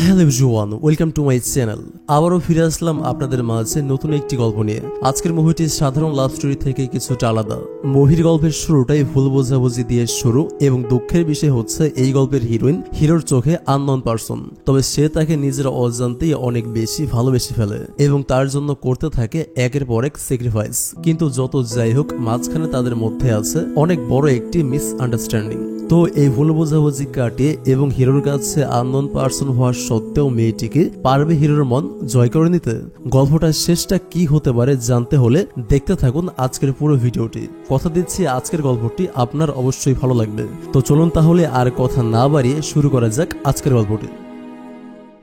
Hello everyone, welcome to my channel. আবারও ফিরে আসলাম আপনাদের মাঝে নতুন একটি গল্প নিয়ে। আজকের মুভিটি সাধারণ লাভ স্টোরি থেকে কিছুটা আলাদা। মুভির গল্পের শুরুটাই ভুল বোঝাবুঝি দিয়ে শুরু এবং দুঃখের বিষয় হচ্ছে এই গল্পের হিরোইন হিরোর চোখে আননোন পারসন। তবে সে তাকে নিজের অজান্তেই অনেক বেশি ভালোবেসে ফেলে এবং তার জন্য করতে থাকে একের পর এক স্যাক্রিফাইস। কিন্তু যত যাই হোক, মাঝখানে তাদের মধ্যে আছে অনেক বড় একটি মিসআন্ডারস্ট্যান্ডিং। তো এই ভুল বোঝাবুঝি কাটিয়ে এবং হিরোর কাছে আননোন পারসন হওয়ার সত্ত্বেও মেয়েটিকে পারবে হিরোর মন জয় করে নিতে? গল্পটার শেষটা কি হতে পারে জানতে হলে দেখতে থাকুন আজকের পুরো ভিডিওটি। কথা দিচ্ছি আজকের গল্পটি আপনার অবশ্যই ভালো লাগবে। তো চলুন তাহলে আর কথা না বাড়িয়ে শুরু করা যাক আজকের গল্পটি।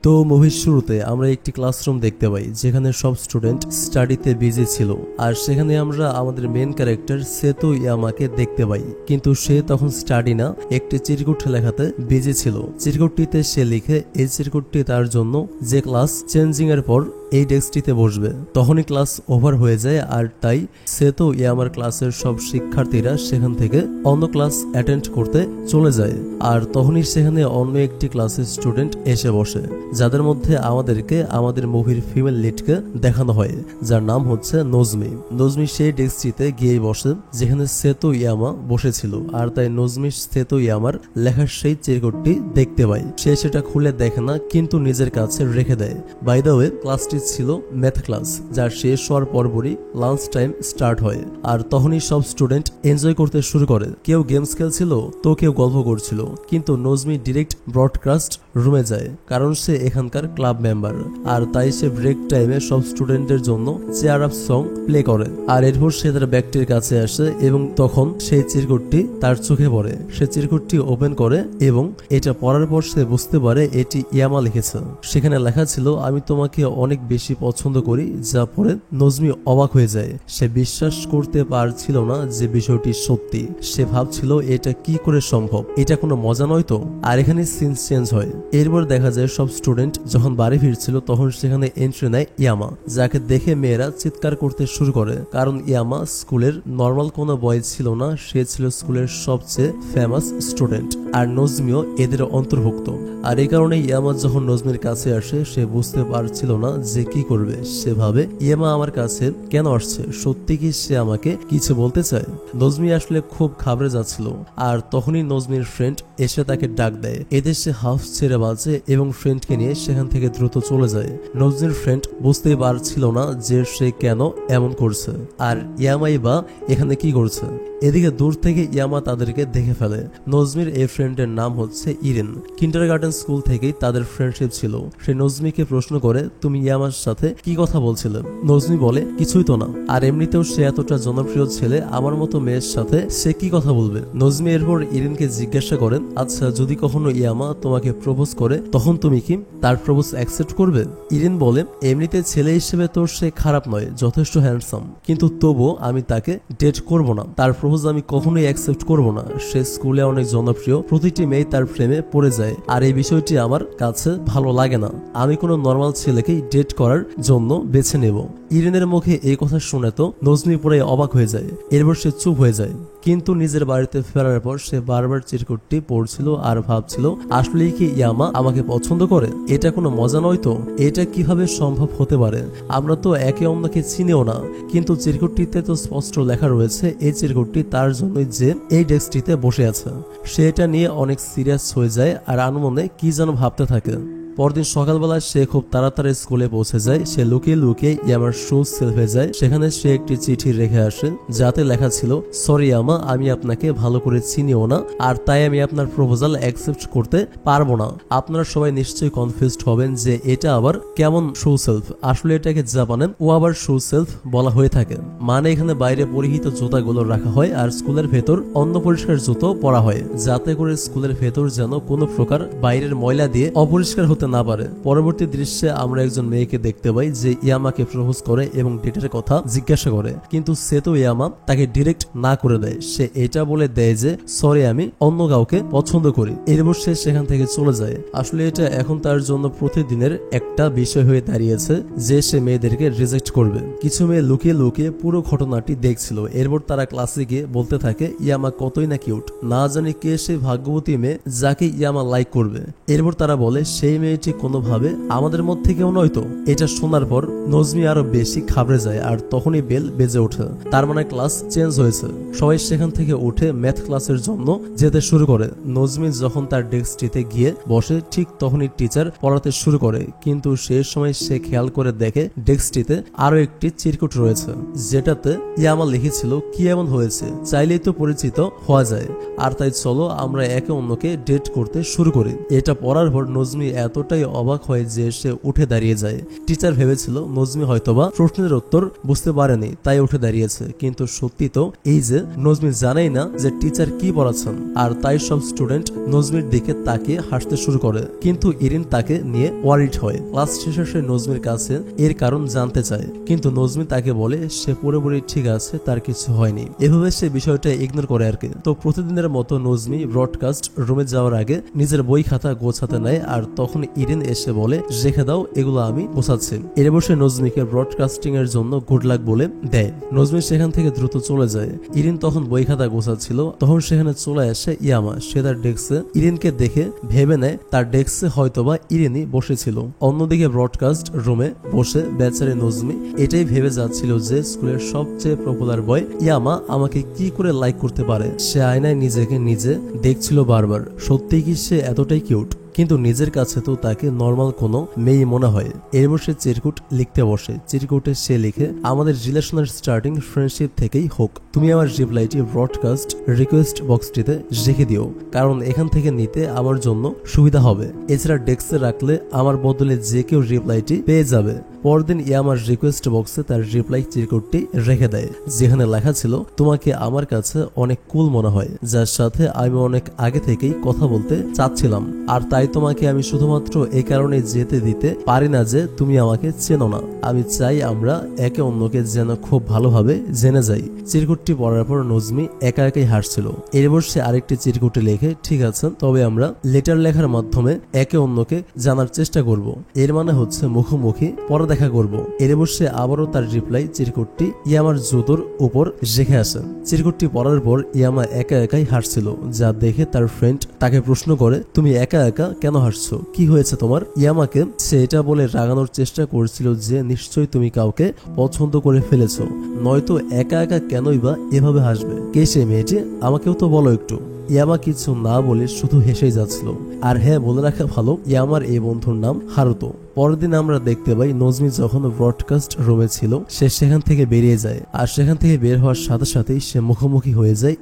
তো মুভির শুরুতে আমরা একটি ক্লাসরুম দেখতে পাই যেখানে সব স্টুডেন্ট স্টাডিতে বিজি ছিল। আর সেখানে আমরা আমাদের মেন ক্যারেক্টার সেতো ইয়ামাকে দেখতে পাই, কিন্তু সে তখন স্টাডি না, একটি চিরকুট লেখাতে বিজি ছিল। চিরকুটটিতে সে লিখে এই চিরকুটটি তার জন্য যে ক্লাস চেঞ্জিং এর পর এই ডেস্কটিতে বসবে। তখনই ক্লাস ওভার হয়ে যায়, আর তাই সেতো ইয়ামার ক্লাসের সব শিক্ষার্থীরা সেখান থেকে অন্য ক্লাস অ্যাটেন্ড করতে চলে যায়। আর তখনই সেখানে অন্য একটি ক্লাসের স্টুডেন্ট এসে বসে, যাদের মধ্যে আমাদেরকে আমাদের মুভির ফিমেল লিডকে দেখানো হয়, যার নাম হচ্ছে নজমি। নজমি সেই ডেস্কটিতে গিয়ে বসে যেখানে সেতো ইয়ামা বসেছিল, আর তাই নজমি সেতো ইয়ামার লেখার সেই চিরকুটটি দেখতে পায়। সে সেটা খুলে দেখে না, কিন্তু নিজের কাছে রেখে দেয়। বাই দ্য ওয়ে, ক্লাসটি ছিল ম্যাথ ক্লাস, যার শেষ হওয়ার পরপরই লাঞ্চ টাইম স্টার্ট হয়। আর তখনই সব স্টুডেন্ট এনজয় করতে শুরু করে। কেউ গেমস খেলছিল তো কেউ গল্প করছিল, কিন্তু নজমি ডিরেক্ট ব্রডকাস্ট রুমে যায়, কারণ সে এখানকার ক্লাব মেম্বার। আর তাই সে ব্রেক টাইমে সব স্টুডেন্টদের জন্য চেয়ার আপ সং প্লে করে। আর এরপর সে তার ব্যাগটির কাছে আসে এবং তখন সেই চিরকুটটি তার চোখে পড়ে। সে চিরকুটটি ওপেন করে এবং এটা পড়ার পর সে বুঝতে পারে এটি ইয়ামা লিখেছে। সেখানে লেখা ছিল, আমি তোমাকে অনেক বেশি পছন্দ করি। যা পড়ে নজমি অবাক হয়ে যায়। সে বিশ্বাস করতে পারছিল না যে বিষয়টি সত্যি। সে ভাবছিল এটা কি করে সম্ভব, এটা কোনো মজা নয় তো। আর এখানে সিন চেঞ্জ হয়। এরপর দেখা যায় সব স্টুডেন্ট যখন বাড়ি ফিরছিল তখন সেখানে এন্ট্রি নেয় ইয়ামা, যাকে দেখে মেয়েরা চিৎকার করতে শুরু করে, কারণ ইয়ামা স্কুলের নর্মাল কোনো বয় ছিল না, সে ছিল স্কুলের সবচেয়ে ফেমাস স্টুডেন্ট। আর নজমিও এদের অন্তর্ভুক্ত। আর এই কারণে ইয়ামা যখন নজমির কাছে আসে সে বুঝতে পারছিল না যে কি করবে। সে ভাবে ইয়ামা আমার কাছে কেন আসছে, সত্যি কি সে আমাকে কিছু বলতে চায়? নজমি আসলে খুব ঘাবড়ে যাচ্ছিল। আর তখনই নজমির ফ্রেন্ড এসে তাকে ডাক দেয়। এদের সে হাফ ছেড়ে বাজে এবং ফ্রেন্ডকে নিয়ে সেখান থেকে দ্রুত চলে যায়। নজমির ফ্রেন্ড বুঝতেই পারছিল না যে সে কেন এমন করছে, আর ইয়ামাই বা এখানে কি করছে। এদিকে দূর থেকে ইয়ামা তাদেরকে দেখে ফেলে। নজমির এই ফ্রেন্ডের নাম হচ্ছে ইরিন। কিন্ডারগার্টেন স্কুল থেকেই তাদের ফ্রেন্ডশিপ ছিল। সে নজমিকে প্রশ্ন করে, তুমি ইয়ামার সাথে কি কথা বলছিলে? নজমি বলে, কিছুই তো না। আর এমনিতেও সে এতটা জনপ্রিয় ছেলে, আমার মতো মেয়ের সাথে সে কি কথা বলবে? নজমি এরপর ইরিনকে জিজ্ঞাসা করেন, আচ্ছা যদি কখনো ইয়ামা তোমাকে প্রপোজ করে তখন তুমি কি তার প্রপোজ অ্যাকসেপ্ট করবে? ইরিন বলে, এমনিতে ছেলে হিসেবে তো সে খারাপ নয়, যথেষ্ট হ্যান্ডসাম, কিন্তু তবুও আমি তাকে ডেট করব না। তার প্রপোজ আমি কখনোই অ্যাকসেপ্ট করব না। সে স্কুলে অনেক জনপ্রিয়, প্রতিটি মেয়ে তার প্রেমে পড়ে যায়, আর এই বিষয়টি আমার কাছে ভালো লাগে না। আমি কোনো নর্মাল ছেলেকেই ডেট করার জন্য বেছে নেব। ইরিনের মুখে এই কথা শুনে তো নজমি পুরো অবাক হয়ে যায়। এরপর সে চুপ হয়ে যায়। কিন্তু নিজের বাড়িতে ফেরার পর সে বারবার চিরকুটটি পড়ছিল আর ভাবছিল, আসলেই কি ইয়ামা আমাকে পছন্দ করে? এটা কোনো মজা নয় তো। এটা কিভাবে সম্ভব হতে পারে? আমরা তো একে অন্যকে চিনিও না। কিন্তু চিরকুটটিতে তো স্পষ্ট লেখা রয়েছে এই চিরকুটটি তার জন্যই যে এই ডেস্কটিতে বসে আছে। সে এটা নিয়ে অনেক সিরিয়াস হয়ে যায় আর আনমনে কি যেন ভাবতে থাকে। পরদিন সকালবেলা সে খুব তাড়াতাড়ি স্কুলে পৌঁছে যায়। সে লুকিয়ে লুকিয়ে ইয়ামার শুজ সেলফে যায়। সেখানে সে একটি চিঠি রেখে আসে, যাতে লেখা ছিল, সরি ইয়ামা, আমি আপনাকে ভালো করে চিনিও না, আর তাই আমি আপনার প্রপোজাল অ্যাকসেপ্ট করতে পারবো না। আপনারা সবাই নিশ্চয়ই কনফিউজড হবেন যে এটা আবার কেমন শু সেলফ। আসলে এটাকে জাপানে ও আবার শু সেলফ বলা হয়ে থাকে। মানে এখানে বাইরে পরিহিত জুতাগুলো রাখা হয় আর স্কুলের ভেতর অন্য পরিষ্কার জুতো পরা হয়, যাতে করে স্কুলের ভেতর যেন কোনো প্রকার বাইরের ময়লা দিয়ে অপরিষ্কার হতে না পারে। পরবর্তী দৃশ্যে আমরা একজন মেয়েকে দেখতে পাই যে ইয়ামাকে প্রপোজ করে এবং ডেটের কথা জিজ্ঞাসা করে, কিন্তু সেতো ইয়ামা তাকে ডিরেক্ট না করে দেয়। সে এটা বলে দেয় যে সরি, আমি অন্য কাউকে পছন্দ করি। এরপর সে সেখান থেকে চলে যায়। আসলে এটা এখন তার জন্য প্রতিদিনের একটা বিষয় হয়ে দাঁড়িয়েছে যে সে মেয়েদেরকে রিজেক্ট করবে। কিছু মেয়ে লুকিয়ে লুকিয়ে পুরো ঘটনাটি দেখছিল। এরপর তারা ক্লাসে গিয়ে বলতে থাকে, ইয়ামা কতই না কিউট, না জানি কে সেই ভাগ্যবতী মেয়ে যাকে ইয়ামা লাইক করবে। এরপর তারা বলে সেই মেয়ে মেয়েটি কোনোভাবে আমাদের মধ্যে কেউ নয়তো? এটা শোনার পর নজমি আরো বেশি ঘাবড়ে যায় আর তখনই বেল বেজে ওঠে। তার মানে ক্লাস চেঞ্জ হয়েছে। সবাই সেখান থেকে উঠে ম্যাথ ক্লাসের জন্য যেতে শুরু করে। নজমি যখন তার ডেস্কটিতে গিয়ে বসে ঠিক তখনই টিচার পড়াতে শুরু করে, কিন্তু সেই সময় সে খেয়াল করে দেখে ডেস্কটিতে আরো একটি চিরকুট রয়েছে যেটাতে ইয়ামা লিখেছিল কি এমন হয়েছে, চাইলেই তো পরিচিত হওয়া যায়, আর তাই চলো আমরা একে অন্যকে ডেট করতে শুরু করি। এটা পড়ার পর নজমি এতটাই অবাক হয় যে সে উঠে দাঁড়িয়ে যায়। টিচার ভেবেছিল নজমি হয়তোবা প্রশ্নের উত্তর বুঝতে পারেনি তাই উঠে দাঁড়িয়েছে, কিন্তু সত্যি তো এই যে নজমি জানেই না যে টিচার কি পড়াচ্ছেন, আর তাই সব স্টুডেন্ট নজমির দিকে তাকিয়ে হাসতে শুরু করে। কিন্তু ইরিন তাকে নিয়ে ওয়ারিড হয়। ক্লাস শেষে সে নজমির কাছে এর কারণ জানতে চায়, কিন্তু নজমি তাকে বলে সে পুরোপুরি ঠিক আছে, তার কিছু হয়নি। এভাবে সে বিষয়টা ইগনোর করে আর কি। তো প্রতিদিনের মতো নজমি ব্রডকাস্ট রুমে যাওয়ার আগে নিজের বই খাতা গোছাতে নেয়, আর তখন ইরিন এসে বলে রেখে দাও, এগুলো আমি গোছাচ্ছি। এর বসে নজমিকে ব্রডকাস্টিং এর জন্য গুড লাক বলে দেয়। নজমি সেখান থেকে দ্রুত চলে যায়। ইরিন তখন বই খাতা গোছাচ্ছিল, তখন সেখানে চলে আসে ইয়ামা। সে তার ডেস্কে ইরিনকে দেখে ভেবে নেয় তার ডেস্কে হয়তোবা ইরিনই বসেছিল। অন্যদিকে ব্রডকাস্ট রুমে বসে বেচারি নজমি এটাই ভেবে যাচ্ছিল যে স্কুলের সবচেয়ে পপুলার বয় ইয়ামা আমাকে কি করে লাইক করতে পারে। সে আয়নায় নিজেকে নিজে দেখছিল বারবার। সত্যি কি সে এতটাই কিউট? কিন্তু নিজের কাছে তো তাকে নর্মাল কোনো মেয়ে মনে হয়। এরপর সে চিরকুট লিখতে বসে। চিরকুটে সে লিখে আমাদের রিলেশনের স্টার্টিং ফ্রেন্ডশিপ থেকেই হোক। তুমি আমার রিপ্লাইটি ব্রডকাস্ট রিকোয়েস্ট বক্সটিতে রেখে দিও, কারণ এখান থেকে নিতে আমার জন্য সুবিধা হবে। এছাড়া ডেস্কে রাখলে আমার বদলে যে কেউ রিপ্লাইটি পেয়ে যাবে। পরদিন ইয়ামার রিকোয়েস্ট বক্সে তার রিপ্লাই চিরকুটটি রেখে দেয়, যেখানে লেখা ছিল তোমাকে আমার কাছে অনেক কুল মনে হয়, যার সাথে আমি অনেক আগে থেকেই কথা বলতে চাচ্ছিলাম, আর তাই তোমাকে আমি শুধুমাত্র এই কারণে যেতে দিতে পারি না যে তুমি আমাকে চেনো না। আমি চাই আমরা একে অন্যকে যেন খুব ভালোভাবে জেনে যাই। চিরকুটটি পড়ার পর নজমি একা একাই হাসছিল। এরপর সে আরেকটি চিরকুটে লেখে ঠিক আছে, তবে আমরা লেটার লেখার মাধ্যমে একে অন্যকে জানার চেষ্টা করব। এর মানে হচ্ছে মুখোমুখি পরে দেখা করব। এরপর সে আবারও তার রিপ্লাই চিরকুটটি ইয়ামার জুতোর উপর রেখে আসে। চিরকুটটি পড়ার পর ইয়ামা একা একাই হাসছিল, যা দেখে তার ফ্রেন্ড তাকে প্রশ্ন করে তুমি একা একা কেন হাসছো, কি হয়েছে তোমার? ইয়ামাকে সে এটা বলে রাগানোর চেষ্টা করছিল যে নিশ্চয়ই তুমি কাউকে পছন্দ করে ফেলেছো, নয়তো একা একা কেনই বা এভাবে হাসবে। কে সে মেয়েটি, আমাকেও তো বলো একটু। ইয়ামা কিছু না বলে শুধু হেসেই যাচ্ছিল। আর হ্যাঁ, বলে রাখা ভালো ইয়ামার এই বন্ধুর নাম হারুতো। পরের দিন আমরা দেখতে পাই নজমি যখন ব্রডকাস্ট রুমে ছিল সে সেখান থেকে বেরিয়ে যায়, আর সেখান থেকে বের হওয়ার সাথে সাথেই সে মুখোমুখি হয়ে যায়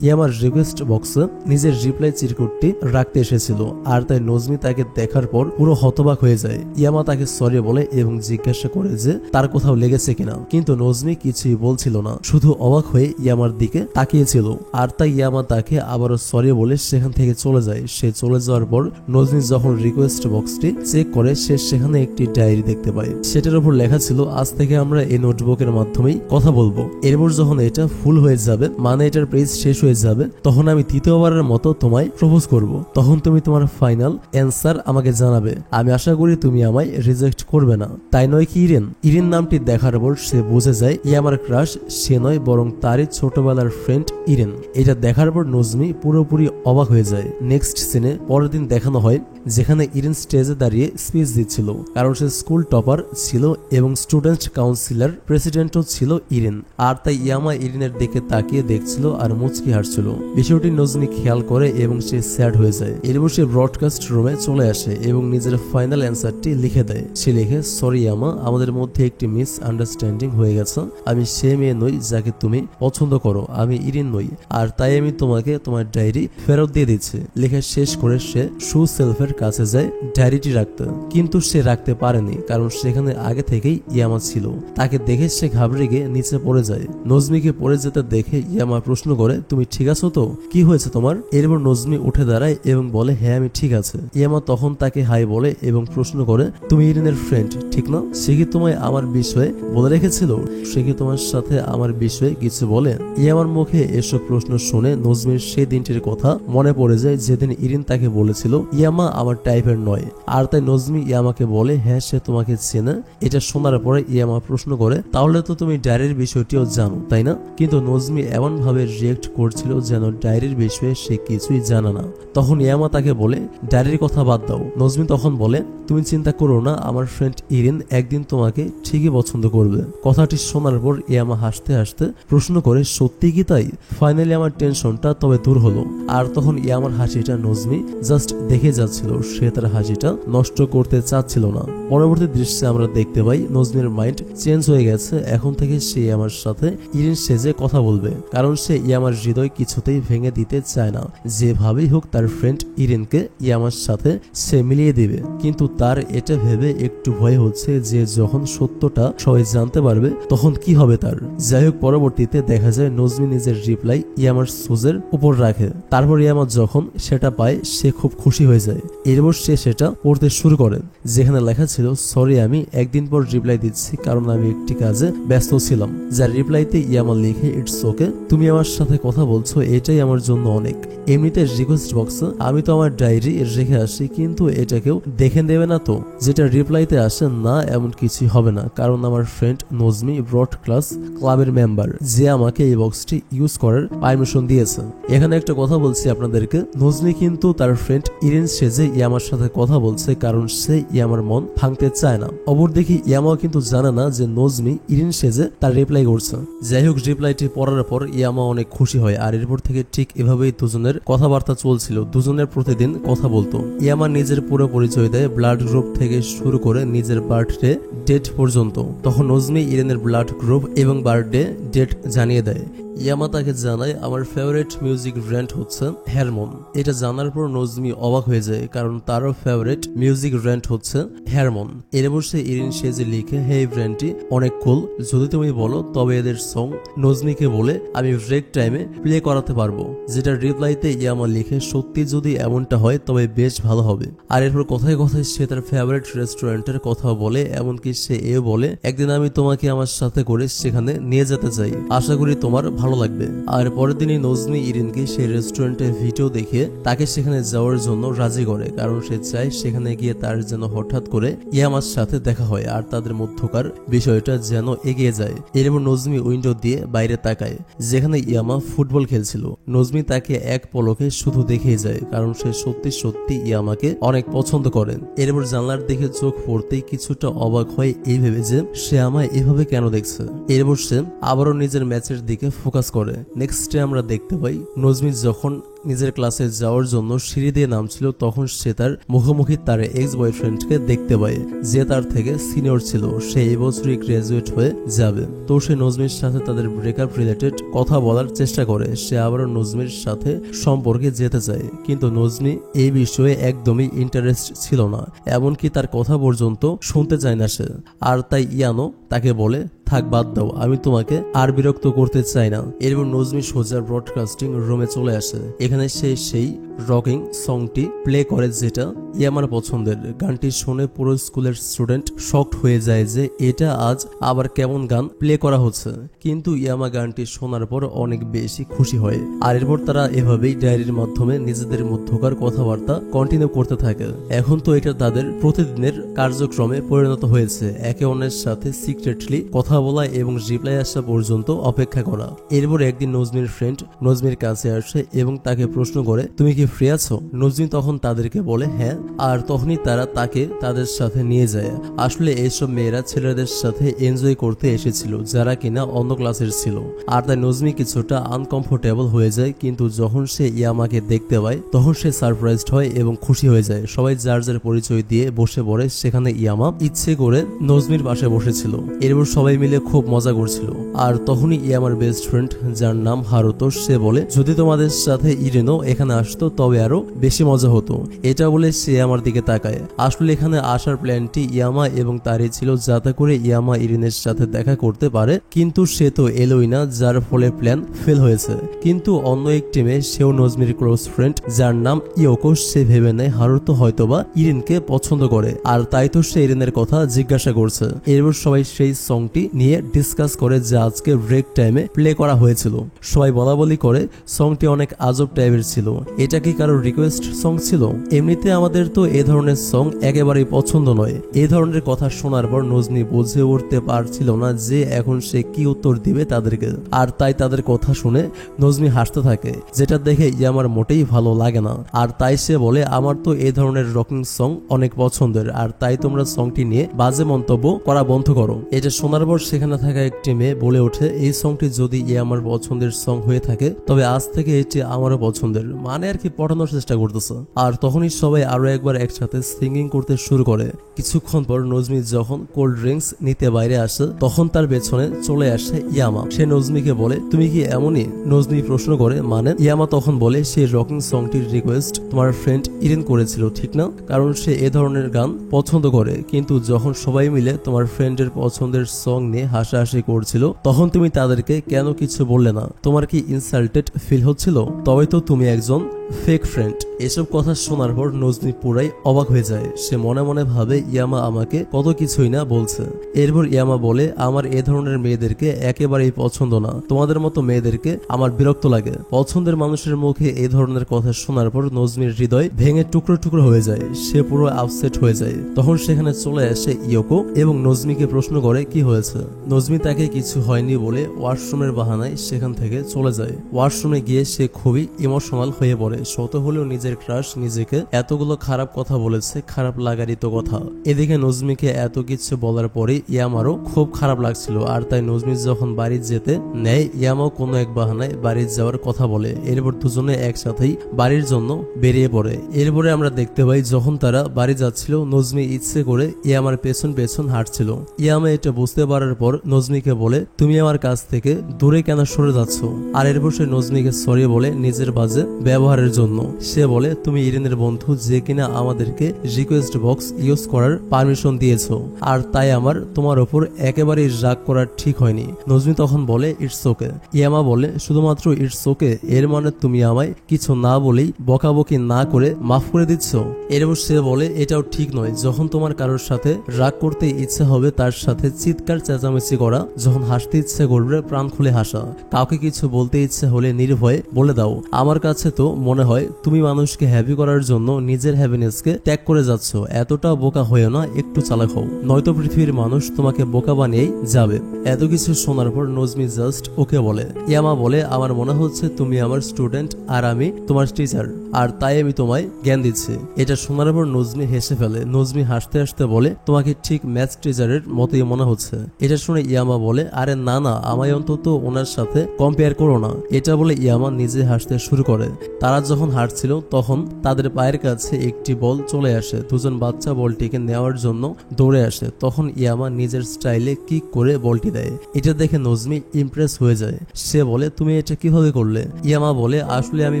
ইয়ামার রিকোয়েস্ট বক্সে নিজের রিপ্লাই চিরকুটটি রাখতে এসেছিল, আর তাই নজমি তাকে দেখার পর পুরো হতবাক হয়ে যায়। ইয়ামা তাকে সরি বলে এবং জিজ্ঞাসা করে যে তার কোথাও লেগেছে কিনা, কিন্তু নজমি কিছুই বলছিল না, শুধু অবাক হয়ে ইয়ামার দিকে তাকিয়েছিল। আর তাই ইয়ামা তাকে আবারও সরি বলে সেখান থেকে চলে যায়। সে চলে যাওয়ার পর নজমি যখন রিকোয়েস্ট বক্সটি চেক করে সে সেখানে একটি ডায়েরি দেখতে পায়। সেটার উপর লেখা ছিল আজ থেকে আমরা এই নোটবুকের মাধ্যমেই কথা বলবো। এরপর যখন এটা ফুল হয়ে যাবে, মানে এটার পেজ শেষ হয়ে যাবে, তখন আমি তৃতীয়বারের মতো তোমায় প্রপোজ করব। তখন তুমি তোমার ফাইনাল অ্যান্সার আমাকে জানাবে। আমি আশা করি তুমি আমায় রিজেক্ট করবে না, তাই নয় কি ইরিন? ইরিন নামটি দেখার পর সে বুঝে যায় ইয়ামার ক্রাশ সে নয় বরং তারই ছোটবেলার ফ্রেন্ড ইরিন। এটা দেখার পর নজমি পুরোপুরি অবাক হয়ে যায়। নেক্সট সিনে পরের দিন দেখানো হয় যেখানে ইরিন স্টেজে দাঁড়িয়ে স্পিচ দিচ্ছিল, কারণ সে স্কুল টপার ছিল এবং স্টুডেন্ট কাউন্সিলর প্রেসিডেন্টও ছিল ইরিন। আর তাই ইয়ামা ইরিনের দিকে তাকিয়ে দেখছিল আর মুচকি হাসছিল। বিষয়টি নজমি খেয়াল করে এবং সে স্যাড হয়ে যায়। এরপর সে ব্রডকাস্ট রুমে চলে আসে এবং নিজের ফাইনাল অ্যান্সারটি লিখে দেয়। সে লিখে সরি ইয়ামা, আমাদের মধ্যে একটি মিস আন্ডারস্ট্যান্ডিং হয়ে গেছে। আমি সে মেয়ে নই যাকে তুমি পছন্দ করো, আমি ইরিন নই, আর তাই আমি তোমাকে তোমার ডায়েরি ফেরত দিয়ে দিচ্ছি। লেখা শেষ করে সে শু সেলফের কাছে যায় ডায়েরিটি রাখতে, কিন্তু সে রাখতে পারেনি কারণ সেখানে আগে থেকেই ইয়ামা ছিল। তাকে দেখে সে ঘাবড়ে গিয়ে নিচে পড়ে যায়। নজমিকে পড়ে যেতে দেখে ইয়ামা প্রশ্ন করে তুমি ঠিক আছো তো, কি হয়েছে তোমার? এরপর নজমি উঠে দাঁড়ায় এবং বলে হ্যাঁ আমি ঠিক আছে। ইয়ামা তখন তাকে হাই বলে এবং প্রশ্ন করে তুমি ইরিনের ফ্রেন্ড ঠিক না? সে কি তোমায় আমার বিষয়ে বলে রেখেছিল? সে কি তোমার সাথে আমার বিষয়ে কিছু বলে? ইয়ামার মুখে এসব প্রশ্ন শুনে নজমির সেই সেই দিনটির কথা মনে পড়ে যায় যেদিন ইরিন তাকে বলেছিল ইয়ামা আমার টাইপের নয়। আর তাই নজমি ইয়ামাকে বলে হ্যাঁ সে তোমাকে চেনে। এটা শোনার পরে ইয়ামা প্রশ্ন করে তাহলে তো তুমি ডায়েরির বিষয়টিও জানো তাই না? কিন্তু নজমি এমন ভাবে রিয়েক্ট করছিল যেন ডায়েরির বিষয়ে সে কিছুই জানে না। তখন ইয়ামা তাকে বলে ডায়েরির কথা বাদ দাও। নজমি তখন বলে তুমি চিন্তা করো না, আমার ফ্রেন্ড ইরিন একদিন তোমাকে ঠিকই পছন্দ করবে। কথাটি শোনার পর ইয়ামা হাসতে হাসতে প্রশ্ন করে সত্যি কি তাই? ফাইনালি আমার টেনশনটা তবে দূর হলো। আর তখন ইয়ামার হাসিটা নজমি জাস্ট দেখে যাচ্ছিল, সে তার হাসিটা নষ্ট করতে চাচ্ছিল না। পরবর্তী দৃশ্যে আমরা দেখতে পাই নজমির মাইন্ড চেঞ্জ হয়ে গেছে। এখন থেকে সে ইয়ামার সাথে ইরিন সেজে কথা বলবে, কারণ সে ইয়ামার হৃদয় কিছুতেই ভেঙে দিতে চায় না। যেভাবেই হোক তার ফ্রেন্ড ইরিনকে ইয়ামার সাথে সে মিলিয়ে দিবে। কিন্তু তার এটা ভেবে একটু ভয় হচ্ছে যে যখন সত্যটা সবাই জানতে পারবে তখন কি হবে তার। যাই হোক পরবর্তীতে দেখা যায় নজমি নিজের রিপ্লাই ইয়ামার সুজের উপর রাখে। তারপর ইয়ামা যখন সেটা পায় সে খুব খুশি হয়ে যায়। এরপর সে সেটা পড়তে শুরু করে, যেখানে লেখা ছিল সরি আমি একদিন পর রিপ্লাই দিচ্ছি কারণ আমি একটি কাজে ব্যস্ত ছিলাম। যার রিপ্লাইতে ইয়ামা লিখে ইটস ওকে, তুমি আমার সাথে কথা বলছো এটাই আমার জন্য অনেক। এমনিতে রিকোয়েস্ট বক্সে আমি তো আমার ডায়েরি রেখে আসি, কিন্তু এটা কেউ দেখে দেবে না তো? যেটা রিপ্লাইতে আসে না এমন কিছুই হবে না, কারণ আমার ফ্রেন্ড নজমি ব্রড ক্লাস ক্লাবের মেম্বার যে আমাকে এই বক্সটি ইউজ করার পারমিশন দিয়েছে। এখানে একটা কথা বলছি আপনাদেরকে, নজমি কিন্তু তার ফ্রেন্ড ইরিন সেজে ইয়ামার সাথে কথা বলছে কারণ সে ইয়ামার মন ভাঙতে চায় না। অপরদিকে ইয়ামাও কিন্তু জানে না যে নজমি ইরিন সেজে তার রিপ্লাই করছে। যাই হোক রিপ্লাইটি পড়ার পর ইয়ামা অনেক খুশি হয়। আর এরপর থেকে ঠিক এভাবেই দুজনের কথাবার্তা চলছিল, দুজনের প্রতিদিন কথা বলতো। ইয়ামা নিজের পুরো পরিচয় দেয়, ব্লাড গ্রুপ থেকে শুরু করে নিজের বার্থডে ডেট পর্যন্ত। তখন নজমি ইরিনের ব্লাড গ্রুপ এবং বার্থডে ডেট জানিয়ে দেয়। ইয়ামা তাকে জানায় আমার ফেভারিট মিউজিক ব্র্যান্ড হচ্ছে হ্যারমন। এটা জানার পর নজমি অবাক হয়ে যায়, কারণ তারও ফেভারিট মিউজিক ব্র্যান্ড হচ্ছে হ্যারমন। এরপর সে ইরিন সেজে লিখে হে এই ব্র্যান্ডটি অনেক কুল, যদি তুমি বলো তবে এদের সং নজমিকে বলে আমি ব্রেক টাইমে প্লে করাতে পারবো। যেটা রিপ্লাইতে ইয়ামা লিখে সত্যি যদি এমনটা হয় তবে বেশ ভালো হবে। আর এরপর কথায় কথায় সে তার ফেভারিট রেস্টুরেন্টের কথা বলে, এমনকি সে এও বলে একদিন আমি তোমাকে আমার সাথে করে সেখানে নিয়ে যেতে চাই, আশা করি তোমার ভালো লাগবে। আর পরের দিনই নজমি ইরিনকে সেই রেস্টুরেন্টে ভিডিও দেখে তাকে সেখানে যাওয়ার জন্য রাজি করে, কারণ সে চায় সেখানে গিয়ে তার যেন হঠাৎ করে ইয়ামার সাথে দেখা হয় আর তাদের মধ্যকার বিষয়টা যেন এগিয়ে যায়। এরপর নজমি উইন্ডো দিয়ে বাইরে তাকায়, যেখানে ইয়ামা ফুটবল খেলছিল। নজমি তাকে এক পলকে শুধু দেখেই যায়, কারণ সে সত্যি সত্যি ইয়ামাকে অনেক পছন্দ করেন। এরপর জানলার দিকে চোখ পড়তেই কিছুটা অবাক হয় এই ভেবে যে সে আমায় এভাবে কেন দেখছে। এরপর সে আবারও নিজের ম্যাচের দিকে ফোকাস করে। নেক্সট ডে আমরা দেখতে পাই নজমি যখন নিজের ক্লাসে যাওয়ার জন্য সিঁড়ি দিয়ে নামছিল তখন সে তার মুখোমুখি তার এক্স বয়ফ্রেন্ডকে দেখতে পায়, যে তার থেকে সিনিয়র ছিল। সে এই বছরই গ্রাজুয়েট হয়ে যাবে। তো সে নজমির সাথে তাদের ব্রেকআপ রিলেটেড কথা বলার চেষ্টা করে। সে আবারও নজমির সাথে সম্পর্কে যেতে চায়, কিন্তু নজমি এই বিষয়ে একদমই ইন্টারেস্ট ছিল না, এমনকি তার কথা পর্যন্ত শুনতে চায় না সে। আর তাই ইয়ানো তাকে বলে থাক বাদ দাও, আমি তোমাকে আর বিরক্ত করতে চাই না। এরপর নজমি সোজা ব্রডকাস্টিং রুমে চলে আসে। এখানে সে সেই রকিং সংটি প্লে করে যেটা ইয়ামার পছন্দের। গানটি শুনে পুরো স্কুলের স্টুডেন্ট শকড হয়ে যায় যে এটা আজ আবার কেমন গান প্লে করা হচ্ছে। কিন্তু ইয়ামা গানটি শোনার পর অনেক বেশি খুশি হয়। আর এরপর তারা এভাবেই ডায়েরির মাধ্যমে নিজেদের মধ্যকার কথাবার্তা কন্টিনিউ করতে থাকে। এখন তো এটা তাদের প্রতিদিনের কার্যক্রমে পরিণত হয়েছে, একে অন্যের সাথে সিক্রেটলি কথা বলা এবং রিপ্লাই আসা পর্যন্ত অপেক্ষা করা। এরপর একদিন নজমির ফ্রেন্ড নজমির কাছে আসে এবং তাকে প্রশ্ন করে তুমি কি ফ্রি আছো? নজমি তখন তাদেরকে বলে হ্যাঁ, আর তখনই তারা তাকে তাদের সাথে নিয়ে যায়। আসলে এইসব মেয়েরা ছেলেদের সাথে এনজয় করতে এসেছিল যারা কিনা অন্য ক্লাসের ছিল। আর তাই নজমি কিছুটা আনকমফোর্টেবল হয়ে যায়, কিন্তু যখন সে ইয়ামাকে দেখতে পায় তখন সে সারপ্রাইজড হয় এবং খুশি হয়ে যায়। সবাই যার যার পরিচয় দিয়ে বসে পড়ে, সেখানে ইয়ামা ইচ্ছে করে নজমির পাশে বসেছিল। এরপর সবাই মিলে খুব মজা করছিল। আর তখনই ইয়ামার বেস্ট ফ্রেন্ড যার নাম হারুতো সে বলে যদি তোমাদের সাথে ইরিনও এখানে আসতো তবে আরো বেশি মজা হতো। এটা বলে সে আমার দিকে তাকায়। আসলে এখানে আসার প্ল্যানটি ইয়ামা এবং তারই ছিল, যাতে করে ইয়ামা ইরিনের সাথে দেখা করতে পারে, কিন্তু সে তো এলোই না, যার ফলে প্ল্যান ফেল হয়েছে। কিন্তু অন্য একটি মেয়ে, সেও নজমির ক্লোজ ফ্রেন্ড যার নাম ইয়োকো, সে ভেবে নেয় হারুতো হয়তোবা ইরিনকে পছন্দ করে, আর তাই তো সে ইরিনের কথা জিজ্ঞাসা করছে। এরপর সবাই সেই সংটি নিয়ে ডিসকাস করে যা আজকে ব্রেক টাইমে প্লে করা হয়েছিল। সবাই বলা বলি করে সংটি অনেক আজব টাইপের ছিল। এটা কি কারোর রিকোয়েস্ট সং ছিল? এমনিতে আমাদের তো এ ধরনের সং একেবারেই পছন্দ নয়। এই ধরনের কথা শোনার পর নজনি বুঝে উঠতে পারছিল না যে এখন সে কি উত্তর দিবে তাদেরকে, আর তাই তাদের কথা শুনে নজনি হাসতে থাকে, যেটা দেখে ইয়ামার মোটেই ভালো লাগে না। আর তাই সে বলে, আমার তো এই ধরনের রকিং সং অনেক পছন্দের, আর তাই তোমরা সংটি নিয়ে বাজে মন্তব্য করা বন্ধ করো। এটা শোনার পর সেখানে থাকা একটি মেয়ে বলে ওঠে, এই সংটি যদি আমার পছন্দের সং হয়ে থাকে তবে আজ থেকে এটি আমারও পছন্দের, মানে আর কি পটানোর চেষ্টা করতেছে। আর তখনই সবাই আরো একবার একসাথে সিঙ্গিং করতে শুরু করে। কিছুক্ষণ পর নজমি যখন কোল্ড ড্রিঙ্কস নিতে বাইরে আসে তখন তার পেছনে চলে আসে ইয়ামা। সে নজমিকে বলে, তুমি কি এমনই? নজমি প্রশ্ন করে, মানে? ইয়ামা তখন বলে, সেই রকিং সংটির রিকোয়েস্ট তোমার ফ্রেন্ড ইরেন করেছিল, ঠিক না? কারণ সে এ ধরনের গান পছন্দ করে, কিন্তু যখন সবাই মিলে তোমার ফ্রেন্ডের পছন্দের সং নিয়ে হাসাহাসি করছিল তখন তুমি তাদেরকে কেন কিছু বললে না? তোমার কি ইনসাল্টেড ফিল হচ্ছিল? তবে তো তুমি একজন ফেক ফ্রেন্ড। এসব কথা শোনার পর নজনি পুরাই অবাক হয়ে যায়। সে মনে মনে ভাবে, ইয়ামা আমাকে কত কিছুই না বলছে। এরপর ইয়ামা বলে, আমার এ ধরনের মেয়েদেরকে একেবারেই পছন্দ না, তোমাদের মতো মেয়েদেরকে আমার বিরক্ত লাগে। পছন্দের মানুষের মুখে এই ধরনের কথা শোনার পর নজমির হৃদয় ভেঙে টুকরো টুকরো হয়ে যায়। সে পুরো আপসেট হয়ে যায়। তখন সেখানে চলে আসে ইয়োকো এবং নজমিকে প্রশ্ন করে কি হয়েছে। নজমি তাকে কিছু হয়নি বলে ওয়াশরুমের বাহানায় সেখান থেকে চলে যায়। ওয়াশরুমে গিয়ে সে খুবই ইমোশনাল হয়ে পড়ে। শত হলেও নিজের ক্রাশ নিজেকে এতগুলো খারাপ কথা বলেছে, খারাপ লাগারই তো কথা। এদিকে নজমিকে এত কিছু বলার পরে ইয়ামারও খুব খারাপ লাগছিল, আর তাই নজমি যখন বাড়ি যেতে নেয় ইয়ামাও কোনো এক বাহানায় বাড়ি যাওয়ার কথা বলে। এরপর দুজনে একসাথেই বাড়ির জন্য বেরিয়ে পড়ে। এরপরে আমরা দেখতে পাই যখন তারা বাড়ি যাচ্ছিল নজমি ইচ্ছে করে ইয়ামার পেছন পেছন হাঁটছিল। ইয়ামা এটা বুঝতে পারার পর নজমিকে বলে, তুমি আমার কাছ থেকে দূরে কেন সরে যাচ্ছ? আর এরপর সে নজমিকে সরি বলে নিজের বাজে ব্যবহারের জন্য। সে বলে, তুমি ইরেনের বন্ধু যে কিনা আমাদেরকে রিকোয়েস্ট বক্স ইউজ করার পারমিশন দিয়েছো, আর তাই আমার তোমার ওপর একেবারেই রাগ করা ঠিক হয়নি। নজমি তখন বলে, ইটস ওকে। ইয়ামা বলে, শুধুমাত্র ইটস ওকে? এর মানে তুমি আমায় কিছু না বলেই বকাবকি না করে মাফ করে দিচ্ছ? এরপর সে বলে, এটাও ঠিক নয়। যখন তোমার কারোর সাথে রাগ করতে ইচ্ছে হবে তার সাথে চিৎকার চেঁচামেচি করা, যখন হাসতে ইচ্ছে করবে প্রাণ খুলে হাসা, কাউকে কিছু বলতে ইচ্ছে হলে নির্ভয়ে বলে দাও। আমার কাছে তো মনে হয় তুমি মানুষকে হ্যাপি করার জন্য নিজের হ্যাপিনেসকে ত্যাগ করে যাচ্ছ। এতটা বোকা হয়েও না, একটু চালাক হও, নয়তো পৃথিবীর মানুষ তোমাকে বোকা বানিয়েই যাবে। এত কিছু শোনার পর নজমি জাস্ট ওকে বলে। ইয়ামা বলে, আমার মনে হচ্ছে তুমি আমার স্টুডেন্ট আর আমি তোমার টিচার, আর তাই আমি তোমায় জ্ঞান দিচ্ছি। এটা শোনার পর নজমি হেসে ফেলে। নজমি হাসতে হাসতে বলে, তোমাকে ঠিক ম্যাথ টিচারের মতোই মনে হচ্ছে। এটা শুনে ইয়ামা বলে, আরে না না, আমায় অন্তত ওনার সাথে কম্পেয়ার করো না। এটা বলে ইয়ামা নিজে হাসতে শুরু করে। তারা যখন হাঁটছিল তখন তাদের পায়ের কাছে একটি বল চলে আসে। দুজন বাচ্চা বলটিকে নেওয়ার জন্য দৌড়ে আসে। তখন ইয়ামা নিজের স্টাইলে কিক করে বলটি দেয়। এটা দেখে নজমি ইমপ্রেস হয়ে যায়। সে বলে, তুমি এটা কিভাবে করলে? ইয়ামা বলে, আসলে আমি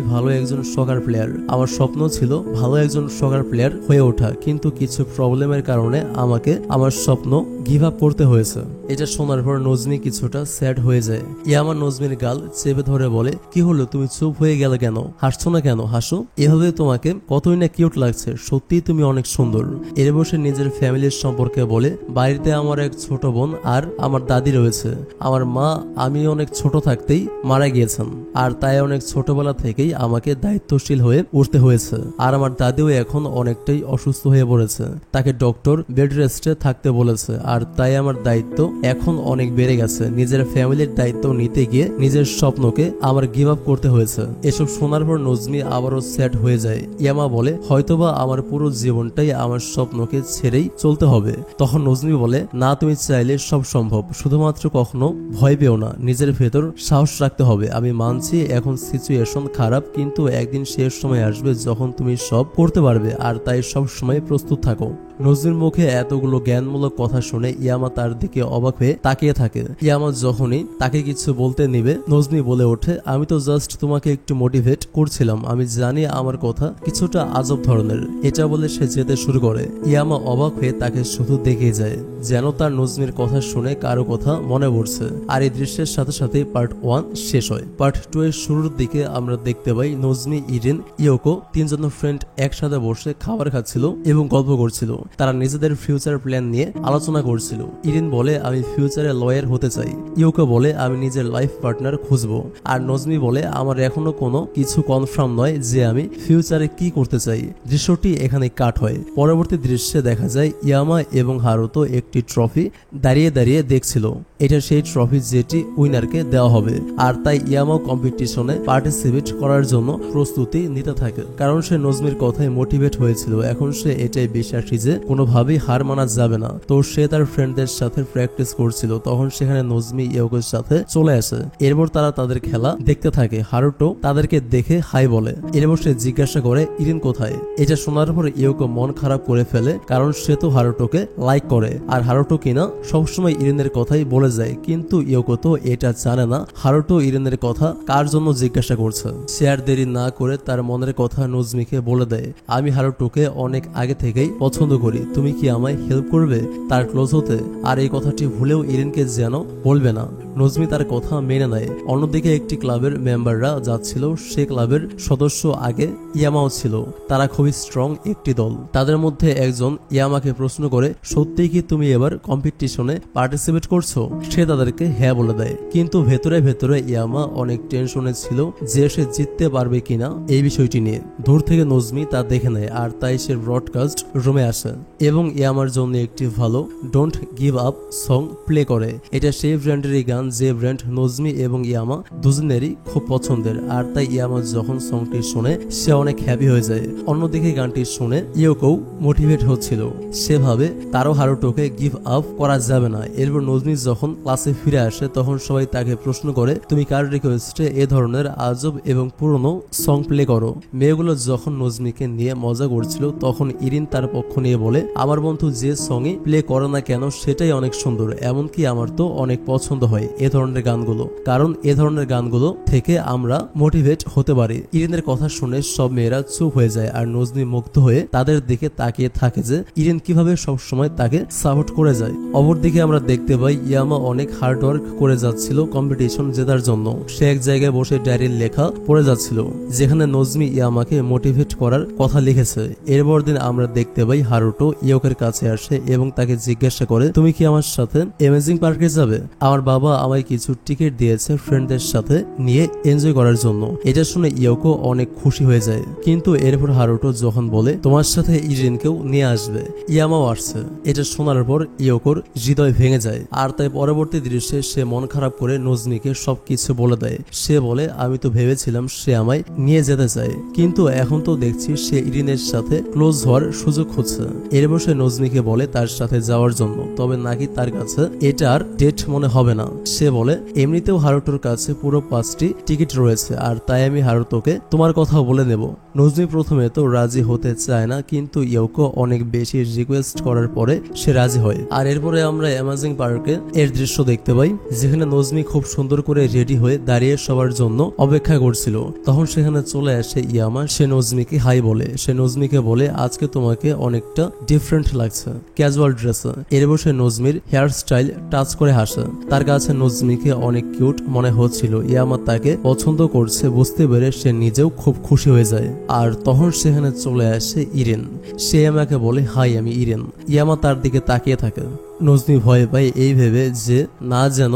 ভালো একজন সকার প্লেয়ার। আমার স্বপ্ন ছিল ভালো একজন সকার প্লেয়ার হয়ে ওঠা, কিন্তু কিছু প্রবলেমের কারণে আমাকে আমার স্বপ্ন গিভ আপ করতে হয়েছে। এটা শোনার পর নজমি কিছুটা স্যাড হয়ে যায়। ইয়ামা নজমির গাল চেপে ধরে বলে, কি হলো, তুমি চুপ হয়ে গেলে কেন? হাসছো না কেন? হাসো, এভাবে তোমাকে কতই না কিউট লাগছে, সত্যি তুমি অনেক সুন্দর। এর বসে নিজের ফ্যামিলির সম্পর্কে বলে, বাড়িতে আমার এক ছোট বোন আর আমার দাদি রয়েছে। আমার মা আমি অনেক ছোট থাকতেই মারা গিয়েছেন, আর তাই অনেক ছোটবেলা থেকেই আমাকে দায়িত্বশীল হয়ে উঠতে হয়েছে। আর আমার দাদিও এখন অনেকটাই অসুস্থ হয়ে পড়েছে, তাকে ডক্টর বেড রেস্টে থাকতে বলেছে, আর তাই আমার দায়িত্ব এখন অনেক বেড়ে গেছে। নিজের ফ্যামিলির দায়িত্ব নিতে গিয়ে নিজের স্বপ্নকে আমার গিভ আপ করতে হয়েছে। এসব শোনার পর নজমি আবারও স্যাড হয়ে যায়। ইয়ামা বলে, হয়তোবা আমার পুরো জীবনটাই আমার স্বপ্নকে ছেড়েই চলতে হবে। তখন নজমি বলে, না, তুমি চাইলে সব সম্ভব, শুধুমাত্র কখনো ভয় পেও না, নিজের ভেতর সাহস রাখতে হবে। আমি মানছি এখন সিচুয়েশন খারাপ, কিন্তু একদিন শেষ সময় আসবে যখন তুমি সব করতে পারবে, আর তাই সব সময় প্রস্তুত থাকো। নজমির মুখে এতগুলো জ্ঞানমূলক কথা শুনে ইয়ামা তার দিকে অবাক হয়ে তাকিয়ে থাকে। ইয়ামা যখনই তাকে কিছু বলতে নিবে নজমি বলে ওঠে, আমি তো জাস্ট তোমাকে একটু মোটিভেট করছিলাম, আমি জানি আমার কথা কিছুটা আজব ধরনের। এটা বলে সে যেতে শুরু করে। ইয়ামা অবাক হয়ে তাকে শুধু দেখে যায়। যেন তার নজমির কথা শুনে কারো কথা মনে পড়ছে। আর এই দৃশ্যের সাথে সাথে পার্ট 1 শেষ হয়। পার্ট 2 এর শুরুর দিকে আমরা দেখতে পাই নজমি, ইরিন, ইয়োকো তিনজন ফ্রেন্ড একসাথে বসে খাবার খাচ্ছিল এবং গল্প করছিল। তারা নিজেদের ফিউচার প্ল্যান নিয়ে আলোচনা করছিল। ইরিন বলে, আমি ফিউচারে লয়ার হতে চাই। ইয়োকো বলে, আমি নিজের লাইফ পার্টনার খুঁজবো। আর নজমি বলে, আমার এখনো কোনো কিছু কনফার্ম নয় যে আমি ফিউচারে কি করতে চাই। দৃশ্যটি এখানে কাট হয়। পরবর্তী দৃশ্যে দেখা যায় ইয়ামা এবং হারুতো একটি ট্রফি দাঁড়িয়ে দাঁড়িয়ে দেখছিল। এটা সেই ট্রফি যেটি উইনারকে দেওয়া হবে। আর তাই ইয়ামাও কম্পিটিশনে পার্টিসিপেট করার জন্য প্রস্তুতি নিতে থাকে, কারণ সে নজমির কথায় মোটিভেট হয়েছিল। এখন সে এটাই বিশ্বাসী যে কোনোভাবেই হার মানা যাবে না। তো সে তার ফ্রেন্ডদের সাথে প্র্যাকটিস করছিল। তখন সেখানে নজমি ইয়োকোর সাথে চলে আসে। এরপর তারা তাদের খেলা দেখতে থাকে। হারুটো তাদেরকে দেখে হাই বলে। এরপর সে জিজ্ঞাসা করে, ইরিন কোথায়? এটা শোনার পর ইয়োকো মন খারাপ করে ফেলে, কারণ সে তো হারুটোকে লাইক করে। আর হারুটো কিনা সবসময় ইরিনের কথাই বলে যায়। কিন্তু ইয়োকো তো এটা জানে না হারুটো ইরিনের কথা কার জন্য জিজ্ঞাসা করছে। সে আর দেরি না করে তার মনের কথা নজমিকে বলে দেয়, আমি হারুটোকে অনেক আগে থেকেই পছন্দ করি। তুমি কি আমায় হেল্প করবে তার ক্লোজ হতে? আর এই কথাটি ভুলেও ইরিনকে যেন বলবে না। নজমি তার কথা মেনে নেয়। অন্যদিকে একটি ক্লাবের মেম্বাররা যাচ্ছিল। সে ক্লাবের সদস্য আগে ইয়ামাও ছিল। তারা খুবই স্ট্রং একটি দল। তাদের মধ্যে একজন ইয়ামাকে প্রশ্ন করে, সত্যিই কি তুমি এবার কম্পিটিশনে পার্টিসিপেট করছো? সে তাদেরকে হ্যাঁ বলে দেয়। কিন্তু ভেতরে ভেতরে ইয়ামা অনেক টেনশনে ছিল যে সে জিততে পারবে কিনা এই বিষয়টি নিয়ে। দূর থেকে নজমি তা দেখে নেয়। আর তাই সে ব্রডকাস্ট রুমে আসে এবং ইয়ামার জন্য একটি ভালো don't give up song play করে। এটা সেই ব্র্যান্ডেরই গান যে ব্র্যান্ড নজমি এবং ইয়ামা দুজনেরই খুব পছন্দের। আর তাই ইয়ামা যখন সংটি শুনে সে অনেক হ্যাপি হয়ে যায়। অন্যদিকে গানটি শুনে ইয়োকোও মোটিভেট হচ্ছিল। সেভাবে তারও হারুটোকে গিভ আপ করা যাবে না। এরপর নজমি যখন ক্লাসে ফিরে আসে তখন সবাই তাকে প্রশ্ন করে, তুমি কার রিকোয়েস্টে এ ধরনের আজব এবং পুরনো সং প্লে করো? মেয়েগুলো যখন নজমিকে নিয়ে মজা করছিল তখন ইরিন তার পক্ষ নিয়ে বলে, আমার বন্ধু যে সঙ্গে প্লে করে না কেন সেটাই অনেক সুন্দর। এমনকি আমার তো অনেক পছন্দ হয় এ ধরনের গানগুলো, কারণ এ ধরনের গানগুলো থেকে আমরা মোটিভেট হতে পারি। ইরিনের কথা শুনে সব মেয়েরা চুপ হয়ে যায়। আর নজমি মুগ্ধ হয়ে তাদের দিকে তাকিয়ে থাকে যে ইরিন কিভাবে সবসময় তাকে সাপোর্ট করে যায়। অপরদিকে আমরা দেখতে পাই ইয়ামা অনেক হার্ড ওয়ার্ক করে যাচ্ছিল কম্পিটিশন জেতার জন্য। সে এক জায়গায় বসে ডায়েরির লেখা পড়ে যাচ্ছিল, যেখানে নজমি ইয়ামাকে মোটিভেট করার কথা লিখেছে। এরপর দিন আমরা দেখতে পাই হারুটো ইয়োকের কাছে আসে এবং তাকে জিজ্ঞাসা করে, তুমি কি আমার সাথে অ্যামেজিং পার্কে যাবে? আমার বাবা আমায় কিছু টিকিট দিয়েছে ফ্রেন্ডদের সাথে নিয়ে এনজয় করার জন্য। এটা শুনে ইয়োকো অনেক খুশি হয়ে যায়। কিন্তু এরপর হারুটো যখন বলে, তোমার সাথে ইরিনকেও নিয়ে আসবে, ইয়ামাও আসছে, এটা শোনার পর ইয়োকোর হৃদয় ভেঙে যায়। আর তাই পরবর্তী দৃশ্যে সে মন খারাপ করে নজমিকে সবকিছু বলে দেয়। সে বলে, আমি তো ভেবেছিলাম সে আমায় নিয়ে যেতে চায়, কিন্তু এখন তো দেখছি সে ইরিনের সাথে ক্লোজ হওয়ার সুযোগ খুঁজছে। এরপর সে নজমিকে বলে তার সাথে যাওয়ার জন্য, তবে নাকি তার কাছে এটার ডেট মনে হবে না। সে বলে, এমনিতেও হারুটোর কাছে পুরো 5টি টিকিট রয়েছে, আর তাই আমি হারুটোকে তোমার কথা বলে নেব। নজমি প্রথমে তো রাজি হতে চায় না, কিন্তু ইয়োকো অনেক বেশি রিকোয়েস্ট করার পরে সে রাজি হয়। আর এরপরে আমরা অ্যামেজিং পার্কে এর দৃশ্য দেখতে পাই, যেখানে নজমি খুব সুন্দর করে রেডি হয়ে দাঁড়িয়ে সবার জন্য অপেক্ষা করছিল। তখন সেখানে চলে আসে ইয়ামা। সে নজমিকে হাই বলে। সে নজমিকে বলে, আজকে তোমাকে অনেকটা ডিফারেন্ট লাগছে ক্যাজুয়াল ড্রেসে। এরপর সে নজমির হেয়ার স্টাইল টাচ করে হাসে। তার কাছে নজমিকে অনেক কিউট মনে হচ্ছিল। ইয়ামা তাকে পছন্দ করছে বুঝতে পেরে সে নিজেও খুব খুশি হয়ে যায়। আর তখন সেখানে চলে আসে ইরিন। সে ইয়ামাকে বলে, হাই আমি ইরিন। ইয়ামা তার দিকে তাকিয়ে থাকে। নজমি ভয় পায় এই ভেবে যে না যেন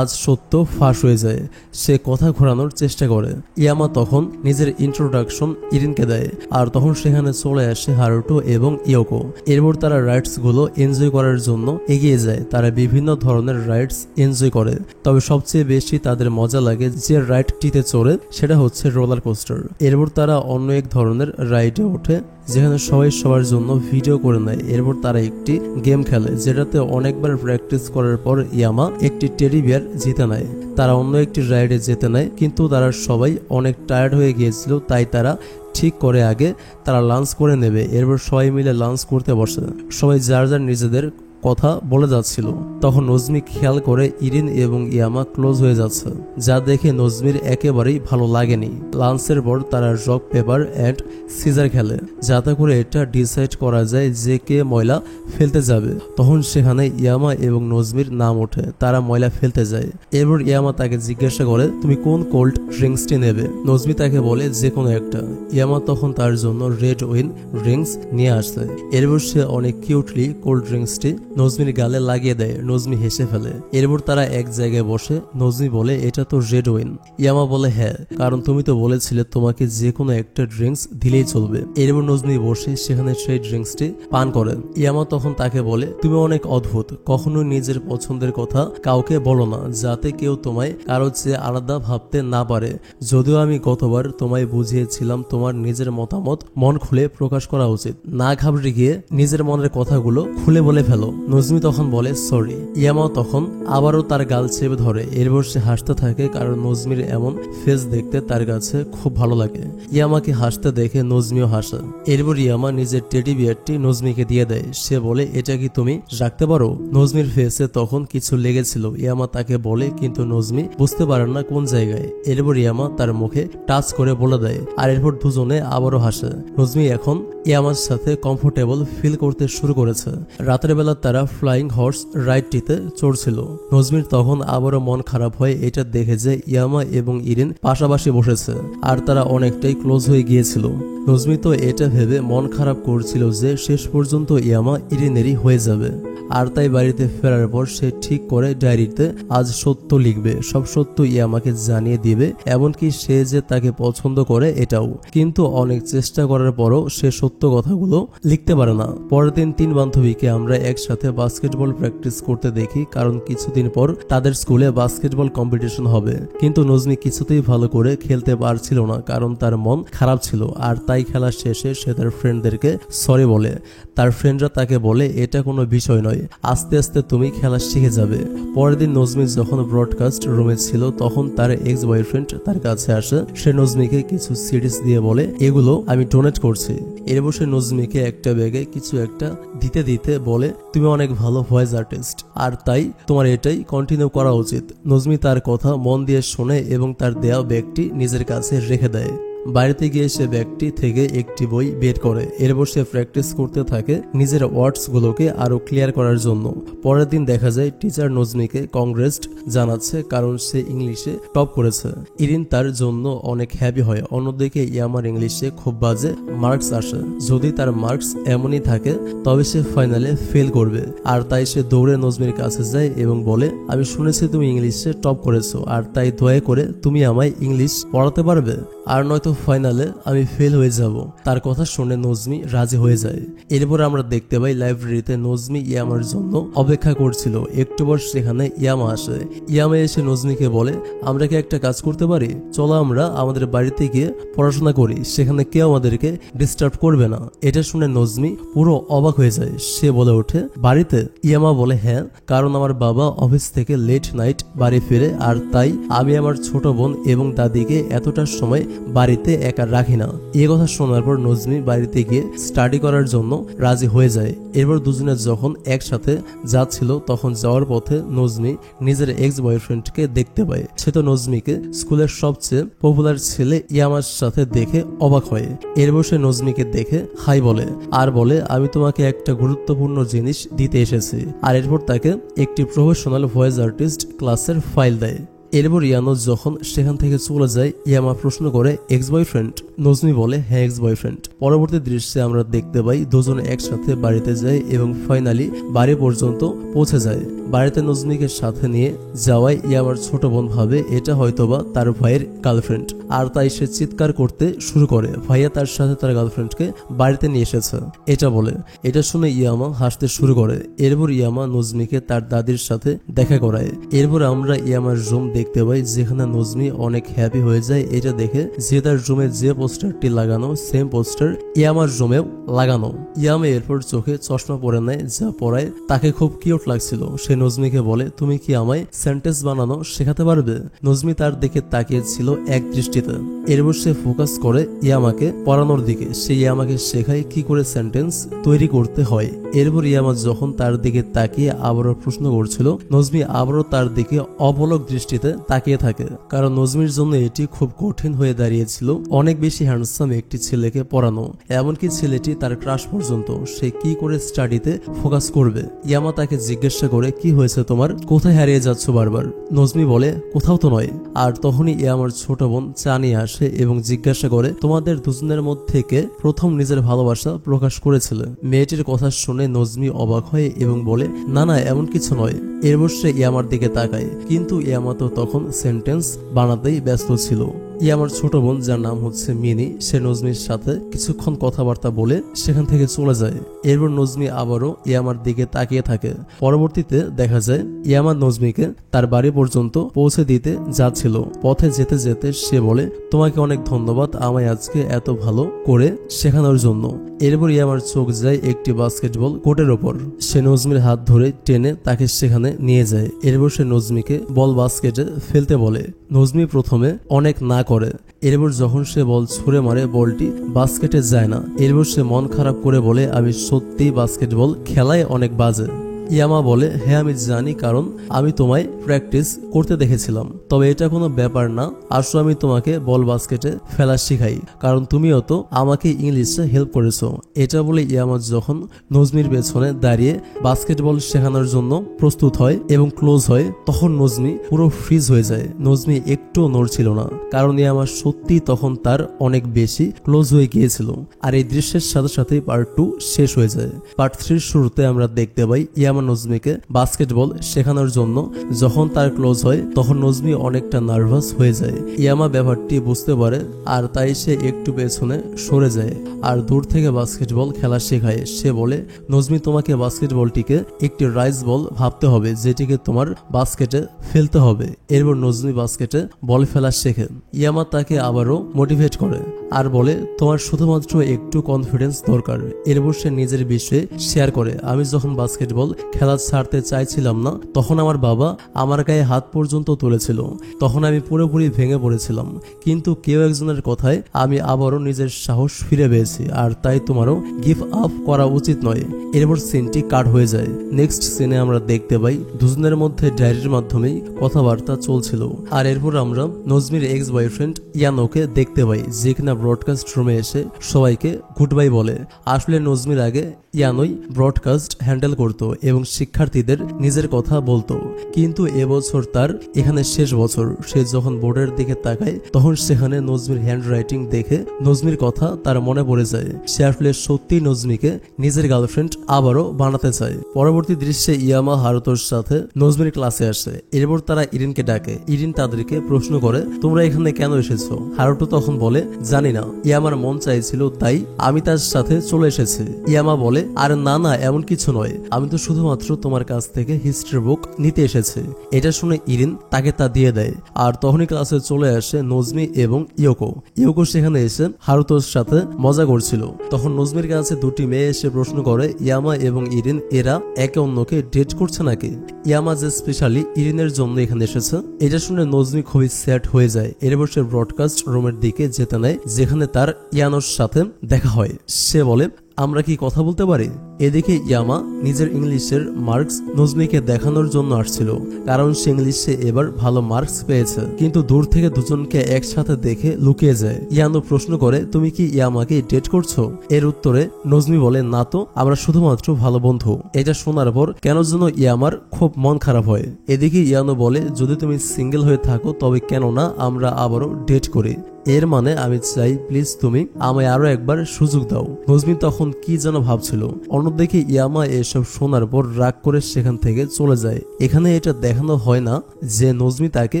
আজ সত্য ফাঁস হয়ে যায়। সে কথা ঘোরানোর চেষ্টা করে। ইয়ামা তখন নিজের ইন্ট্রোডাকশন ইরিনকে দেয়। আর তখন সেখানে চলে আসে হারুটো এবং ইয়োকো। এরপর তারা রাইডস গুলো এনজয় করার জন্য এগিয়ে যায়। তারা বিভিন্ন ধরনের রাইডস এনজয় করে, তবে সবচেয়ে বেশি তাদের মজা লাগে যে রাইডটিতে চড়ে, সেটা হচ্ছে রোলার কোস্টার। এরপর তারা অন্য এক ধরনের রাইডে ওঠে, যেখানে সবাই সবার জন্য ভিডিও করে নেয়। এরপর তারা একটি গেম খেলে, যেটাতে অনেকবার প্র্যাকটিস করার পর ইয়ামা একটি টেডি বিয়ার জিতে নেয়। তারা অন্য একটি রাইডে যেতে নেয়, কিন্তু তারা সবাই অনেক টায়ার্ড হয়ে গিয়েছিল, তাই তারা ঠিক করে আগে তারা লাঞ্চ করে নেবে। এরপর সবাই মিলে লাঞ্চ করতে বসে। সবাই যার যার নিজেদের কথা বলে যাচ্ছিল। তখন নজমি খেয়াল করে ইরিন এবং ইয়ামা ক্লোজ হয়ে যাচ্ছে, যা দেখে নজমির একেবারেই ভালো লাগেনি। লাঞ্চের পর তারা রক পেপার অ্যান্ড সিজার খেলে, যাতে করে এটা ডিসাইড করা যায় যে কে ময়লা ফেলতে যাবে। তখন সেখানে ইয়ামা এবং নজমির নাম ওঠে, তারা ময়লা ফেলতে যায়। এরপর ইয়ামা তাকে জিজ্ঞাসা করে তুমি কোন কোল্ড ড্রিঙ্কসটি নেবে। নজমি তাকে বলে যে কোনো একটা। ইয়ামা তখন তার জন্য রেড ওয়াইন ড্রিঙ্কস নিয়ে আসে। এরপর সে অনেক কিউটলি কোল্ড ড্রিঙ্কসটি নজমির গালে লাগিয়ে দেয়। নজমি হেসে ফেলে। এরপর তারা এক জায়গায় বসে। নজমি বলে এটা তো রেড ওয়াইন। ইয়ামা বলে হ্যাঁ, কারণ তুমি তো বলেছিলে তোমাকে যে কোনো একটা ড্রিঙ্কস দিলেই চলবে। এরপর নজমি বসে সেখানে সেই ড্রিঙ্কসটি পান করেন। ইয়ামা তখন তাকে বলে তুমি অনেক অদ্ভুত, কখনো নিজের পছন্দের কথা কাউকে বলো না, যাতে কেউ তোমায় কারো চেয়ে আলাদা ভাবতে না পারে। যদিও আমি গতবার তোমায় বুঝিয়েছিলাম তোমার নিজের মতামত মন খুলে প্রকাশ করা উচিত, না ঘাবড়ে গিয়ে নিজের মনের কথাগুলো খুলে বলে ফেলো। নজমি তখন বলে সরি। ইয়ামা তখন আবারও তার গাল চেপে ধরে। এরপর সে হাসতে থাকে, কারণ নজমির এমন ফেস দেখতে তার কাছে খুব ভালো লাগে। ইয়ামাকে হাসতে দেখে নজমিও হাসে। এরপর ইয়ামা নিজের টেডি বিয়ারটি নজমিকে দিয়ে দেয়। সে বলে এটা কি তুমি রাখতে পারো। নজমির ফেসে তখন কিছু লেগেছিল। ইয়ামা তাকে বলে, কিন্তু নজমি বুঝতে পারে না কোন জায়গায়। এরপর ইয়ামা তার মুখে টাচ করে বলে দেয়, আর এরপর দুজনে আবারও হাসে। নজমি এখন ইয়ামার সাথে কমফোর্টেবল ফিল করতে শুরু করেছে। রাতের বেলা তারা ফ্লাইং হর্স রাইডটিতে চড়ছিল। নজমির তখন আবারও মন খারাপ হয় এটা দেখে যে ইয়ামা এবং ইরিন পাশাপাশি বসেছে, আর তারা অনেকটাই ক্লোজ হয়ে গিয়েছিল। নজমি তো এটা ভেবে মন খারাপ করছিল যে শেষ পর্যন্ত ইয়ামা ইরিনেরই হয়ে যাবে। আর তাই বাড়িতে ফেরার পর সে ঠিক করে ডায়েরিতে আজ সত্য লিখবে, সব সত্য ইয়ামাকে জানিয়ে দিবে, এমনকি সে যে তাকে পছন্দ করে এটাও। কিন্তু অনেক চেষ্টা করার পরও সে সত্য কথাগুলো লিখতে পারে না। পরের দিন 3 বান্ধবীকে আমরা একসাথে বাস্কেটবল প্র্যাকটিস করতে দেখি, কারণ কিছুদিন পর তাদের স্কুলে বাস্কেটবল কম্পিটিশন হবে। কিন্তু নজমি কিছুতেই ভালো করে খেলতে পারছিল না, কারণ তার মন খারাপ ছিল। আর তাই খেলা শেষে সে তার ফ্রেন্ডদেরকে সরি বলে। তার ফ্রেন্ডরা তাকে বলে এটা কোনো বিষয় নয়, আস্তে আস্তে তুমি খেলা শিখে যাবে। পরের দিন নজমি যখন ব্রডকাস্ট রুমে ছিল, তখন তার এক্স বয়ফ্রেন্ড তার কাছে আসে। সে নজমিকে কিছু সিডিস দিয়ে বলে এগুলো আমি ডোনেট করছি। এরপর সে নজমিকে একটা ব্যাগে কিছু একটা দিতে দিতে বলে তুমি অনেক ভালো ভয়েস আর্টিস্ট, আর তাই তোমার এটাই কন্টিনিউ করা উচিত। নজমি তার কথা মন দিয়ে শোনে এবং তার দেয়া ব্যাগটি নিজের কাছে রেখে দেয়। বাড়িতে গিয়ে সে ব্যাগটি থেকে একটি বই বের করে। এরপর সে প্র্যাকটিস করতে থাকে নিজের ওয়ার্ডস গুলোকে আরো ক্লিয়ার করার জন্য। পরের দিন দেখা যায় টিচার নজমিকে কংগ্রেস জানাচ্ছে, কারণ সে ইংলিশে টপ করেছে। ইরিন তার জন্য অনেক হ্যাপি হয়। অন্যদিকে ইয়ামার ইংলিশে খুব বাজে মার্কস আসে। যদি তার মার্কস এমনই থাকে তবে সে ফাইনালে ফেল করবে। আর তাই সে দৌড়ে নজমির কাছে যায় এবং বলে আমি শুনেছি তুমি ইংলিশে টপ করেছো, আর তাই দয়া করে তুমি আমায় ইংলিশ পড়াতে পারবে, আর নয়তো ফাইনালে আমি ফেল হয়ে যাব। তার কথা শুনে নজমি রাজি হয়ে যায়। এরপর আমরা দেখতে পাই লাইব্রেরিতে নজমি ইয়ামার জন্য অপেক্ষা করছিল। একটু পর সেখানে ইয়ামা আসে। ইয়ামা এসে নজমিকে বলে আমরা কি একটা কাজ করতে পারি, চলো আমরা আমাদের বাড়িতে গিয়ে পড়াশোনা করি, সেখানে কেউ আমাদেরকে ডিস্টার্ব করবে না। এটা শুনে নজমি পুরো অবাক হয়ে যায়। সে বলে ওঠে বাড়িতে। ইয়ামা বলে হ্যাঁ, কারণ আমার বাবা অফিস থেকে লেট নাইট বাড়ি ফিরে, আর তাই আমি আমার ছোট বোন এবং দাদিকে এতটা সময় বাড়িতে একা রাখি না। এই কথা শোনার পর নজমি বাড়িতে গিয়ে স্টাডি করার জন্য রাজি হয়ে যায়। এরপর দুজনে যখন একসাথে যাচ্ছিল, তখন যাওয়ার পথে নজমি নিজের এক্স বয়ফ্রেন্ডকে দেখতে পায়। সে তো নজমিকে স্কুলের সবচেয়ে পপুলার ছেলে ইয়ামার সাথে দেখে অবাক হয়। এরপর সে নজমিকে দেখে হাই বলে, আর বলে আমি তোমাকে একটা গুরুত্বপূর্ণ জিনিস দিতে এসেছি। আর এরপর তাকে একটি প্রফেশনাল ভয়েস আর্টিস্ট ক্লাসের ফাইল দেয়। এরপর ইয়ানো যখন সেখান থেকে চলে যায়, ইয়ামা প্রশ্ন করে এক্স বয়ফ্রেন্ড। নজমি বলে হ্যাঁ এক্স বয়ফ্রেন্ড। পরবর্তী দৃশ্যে আমরা দেখতে পাই দুজনে একসাথে বাড়িতে যায় এবং ফাইনালি বাড়ি পর্যন্ত পৌঁছে যায়। বাড়িতে নজমিকে সাথে নিয়ে যাওয়ায় ইয়ামার ছোট বোন ভাবে এটা হয়তোবা তার ভাইয়ের গার্লফ্রেন্ড, আর তাই সে চিৎকার করতে শুরু করে ভাইয়া তার সাথে তার গার্লফ্রেন্ডকে বাড়িতে নিয়ে এসেছে এটা বলে। এটা শুনে ইয়ামা হাসতে শুরু করে। এরপর ইয়ামা নজমিকে তার দাদির সাথে দেখা করায়। এরপর আমরা ইয়ামার রুম দেখতে পাই যেখানে নজমি অনেক হ্যাপি হয়ে যায় এটা দেখে যে তার রুমে যে পোস্টারটি লাগানো সেম পোস্টার ইয়ামার রুমেও লাগানো। ইয়ামা এরপর চোখে চশমা পরে নেয়, যা পরায় তাকে খুব কিউট লাগছিল। সে নজমিকে বলে, তুমি কি আমায় সেন্টেন্স বানানো শেখাতে পারবে? নজমি তার দিকে তাকিয়েছিল এক দৃষ্টিতে। এরপর সে ফোকাস করে ইয়ামাকে পড়ানোর দিকে। সে ইয়ামাকে শেখায় কি করে সেন্টেন্স তৈরি করতে হয়। এরপর ইয়ামা যখন তার দিকে তাকিয়ে আবারও প্রশ্ন করছিল, নজমি আবারও তার দিকে অপলক দৃষ্টিতে তাকিয়ে থাকে, কারণ নজমির জন্য এটি খুব কঠিন হয়ে দাঁড়িয়েছিল অনেক বেশি হ্যান্ডসাম একটি ছেলেকে পড়ানো, এমনকি ছেলেটি তার ক্রাশ পর্যন্ত। সে কি করে স্টাডিতে ফোকাস করবে? ইয়ামা তাকে জিজ্ঞাসা করে, কি হয়েছে তোমার, কোথায় হারিয়ে যাচ্ছ বারবার? নজমি বলে, কোথাও তো নয়। আর তখনই ইয়ামার ছোট বোন চা নিয়ে আসে এবং জিজ্ঞাসা করে, তোমাদের দুজনের মধ্যে কে প্রথম নিজের ভালোবাসা প্রকাশ করেছিল? মেয়েটির কথা শুনে নজমি অবাক হয় এবং বলে, না না, এমন কিছু নয়। এরপর সে ইয়ামার দিকে তাকায়, কিন্তু ইয়ামা তো তখন সেন্টেন্স বানাতেই ব্যস্ত ছিল। ইয়ামার ছোট বোন, যার নাম হচ্ছে মিনি, সে নজমির সাথে কিছুক্ষণ কথাবার্তা বলে সেখান থেকে চলে যায়। এরপর নজমি আবারও ইয়ামার দিকে তাকিয়ে থাকে। পরবর্তীতে দেখা যায় ইয়ামা নজমিকে তার বাড়ি পর্যন্ত পৌঁছে দিতে যাচ্ছিল। পথে যেতে যেতে সে বলে, তোমাকে অনেক ধন্যবাদ আমায় আজকে এত ভালো করে শেখানোর জন্য। এরপর ইয়ামার চোখ যায় একটি বাস্কেটবল কোর্টের ওপর। সে নজমির হাত ধরে টেনে তাকে সেখানে নিয়ে যায়। এরপর সে নজমিকে বল বাস্কেটে ফেলতে বলে। নজমি প্রথমে অনেক না করে। এরপর যখন সে বল ছুঁড়ে মারে, বলটি বাস্কেটে যায় না। এরপর সে মন খারাপ করে বলে, আমি সত্যিই বাস্কেটবল খেলায় অনেক বাজে। ইয়ামা বলে, হ্যাঁ আমি জানি, কারণ আমি তোমায় প্র্যাকটিস করতে দেখেছিলাম। তবে এটা কোনো ব্যাপার না, আসলে আমি তোমাকে বল বাস্কেটে ফেলা শিখাই, কারণ তুমিও তো আমাকে ইংলিশে হেল্প করেছো। এটা বলে ইয়ামা যখন নজমির পেছনে দাঁড়িয়ে বাস্কেটবল শেখানোর জন্য প্রস্তুত হয় এবং ক্লোজ হয়, তখন নজমি পুরো ফ্রিজ হয়ে যায়। নজমি একটুও নড়ছিল না, কারণ ইয়ামা সত্যি তখন তার অনেক বেশি ক্লোজ হয়ে গিয়েছিল। আর এই দৃশ্যের সাথে সাথে পার্ট 2 শেষ হয়ে যায়। পার্ট 3 শুরুতে আমরা দেখতে পাই ইয়ামা নজমিকে বাস্কেটবল শেখানোর জন্য যখন তার ক্লোজ হয়, তখন নজমি অনেকটা নার্ভাস হয়ে যায়। ইয়ামা ব্যাপারটি বুঝতে পারে, আর তাই সে একটু পেছনে সরে যায় আর দূর থেকে বাস্কেটবল খেলা শেখায়। সে বলে, নজমি তোমাকে বাস্কেটবলটিকে একটি রাইস বল ভাবতে হবে, যেটিকে তোমার বাস্কেটে ফেলতে হবে। এরপর নজমি বাস্কেটে বল ফেলা শেখে। ইয়ামা তাকে আবারও মোটিভেট করে আর বলে, তোমার শুধুমাত্র একটু কনফিডেন্স দরকার। এরপর সে নিজের বিষয়ে শেয়ার করে, আমি যখন বাস্কেটবল খেলা ছাড়তে চাইছিলাম না, তখন আমার বাবা আমার গায়ে হাত পর্যন্ত তুলেছিল। তখন আমি পুরোপুরি ভেঙে পড়েছিলাম, কিন্তু কেউ একজনের কথায় আমি আবারও নিজের সাহস ফিরে পেয়েছি, আর তাই তোমারও গিভ আপ করা উচিত নয়। এরপর সিনটি কাট হয়ে যায়। নেক্সট সিনে আমরা দেখতে পাই দুজনের মধ্যে ডায়েরির মাধ্যমেই কথাবার্তা চলছিল। আর এরপর আমরা নজমির এক্স বয়ফ্রেন্ড ইয়ানোকে দেখতে পাই, যে কিনা ব্রডকাস্ট রুমে এসে সবাইকে গুড বাই বলে। আসলে নজমির আগে ইয়ানোই ব্রডকাস্ট হ্যান্ডেল করত এবং শিক্ষার্থীদের নিজের কথা বলতো, কিন্তু এবছর তার এখানে শেষ বছর। সে যখন বোর্ডের দিকে তাকায়, তখন সেখানে নজমির হ্যান্ড রাইটিং দেখে নজমির কথা তার মনে পড়ে যায়। সে আসলে সত্যি নজমিকে নিজের গার্লফ্রেন্ড আবারও বানাতে চায়। পরবর্তী দৃশ্যে ইয়ামা হারুতোর সাথে নজমির ক্লাসে আসে। এরপর তারা ইরিনকে ডাকে। ইরিন তাদেরকে প্রশ্ন করে, তোমরা এখানে কেন এসেছো? হারুতো তখন বলে, জানি না, ইয়ামার মন চাইছিল তাই আমি তার সাথে চলে এসেছি। ইয়ামা বলে, আরে না না, এমন কিছু নয়, আমি তো শুধুমাত্র তোমার কাছ থেকে হিস্ট্রি বুক নিতে এসেছি। এটা শুনে ইরিন তাকে তা দিয়ে দেয়। আর তখনই ক্লাসে চলে আসে নজমি এবং ইয়োকো। ইয়োকো সেখানে এসে হারুতোর সাথে মজা করছিল। তখন নজমির কাছে দুটি মেয়ে এসে প্রশ্ন করে, ইয়ামা এবং ইরিন এরা একে অন্যকে ডেট করছে নাকি? ইয়ামা যে স্পেশালি ইরিনের জন্য এখানে এসেছে, এটা শুনে নজমি খুবই স্যাড হয়ে যায়। এরপর সে ব্রডকাস্ট রুমের দিকে যেতে নেয়, যেখানে তার ইয়ানোর সাথে দেখা হয়। সে বলে, আমরা কি কথা বলতে পারি? এদিকে ইয়ামা নিজের ইংলিশের মার্কস নজমিকে দেখানোর জন্য আসছিল, কারণ সে ইংলিশে এবার ভালো মার্কস পেয়েছে। কিন্তু দূর থেকে দুজনকে একসাথে দেখে লুকিয়ে যায়। ইয়ানো প্রশ্ন করে, তুমি কি ইয়ামাকে ডেট করছো? এর উত্তরে নজমি বলে, না তো, আমরা শুধুমাত্র ভালো বন্ধু। এটা শোনার পর কেন যেন ইয়ামার খুব মন খারাপ হয়। এদিকে ইয়ানো বলে, যদি তুমি সিঙ্গেল হয়ে থাকো তবে কেন না আমরা আবারও ডেট করি। এর মানে আমি চাই প্লিজ তুমি আমায় আরো একবার সুযোগ দাও। নজমি তখন কি যেন ভাবছিল। অন্যদিকে ইয়ামা এসব শোনার পর রাগ করে সেখান থেকে চলে যায়। এখানে এটা দেখানো হয় না যে নজমি তাকে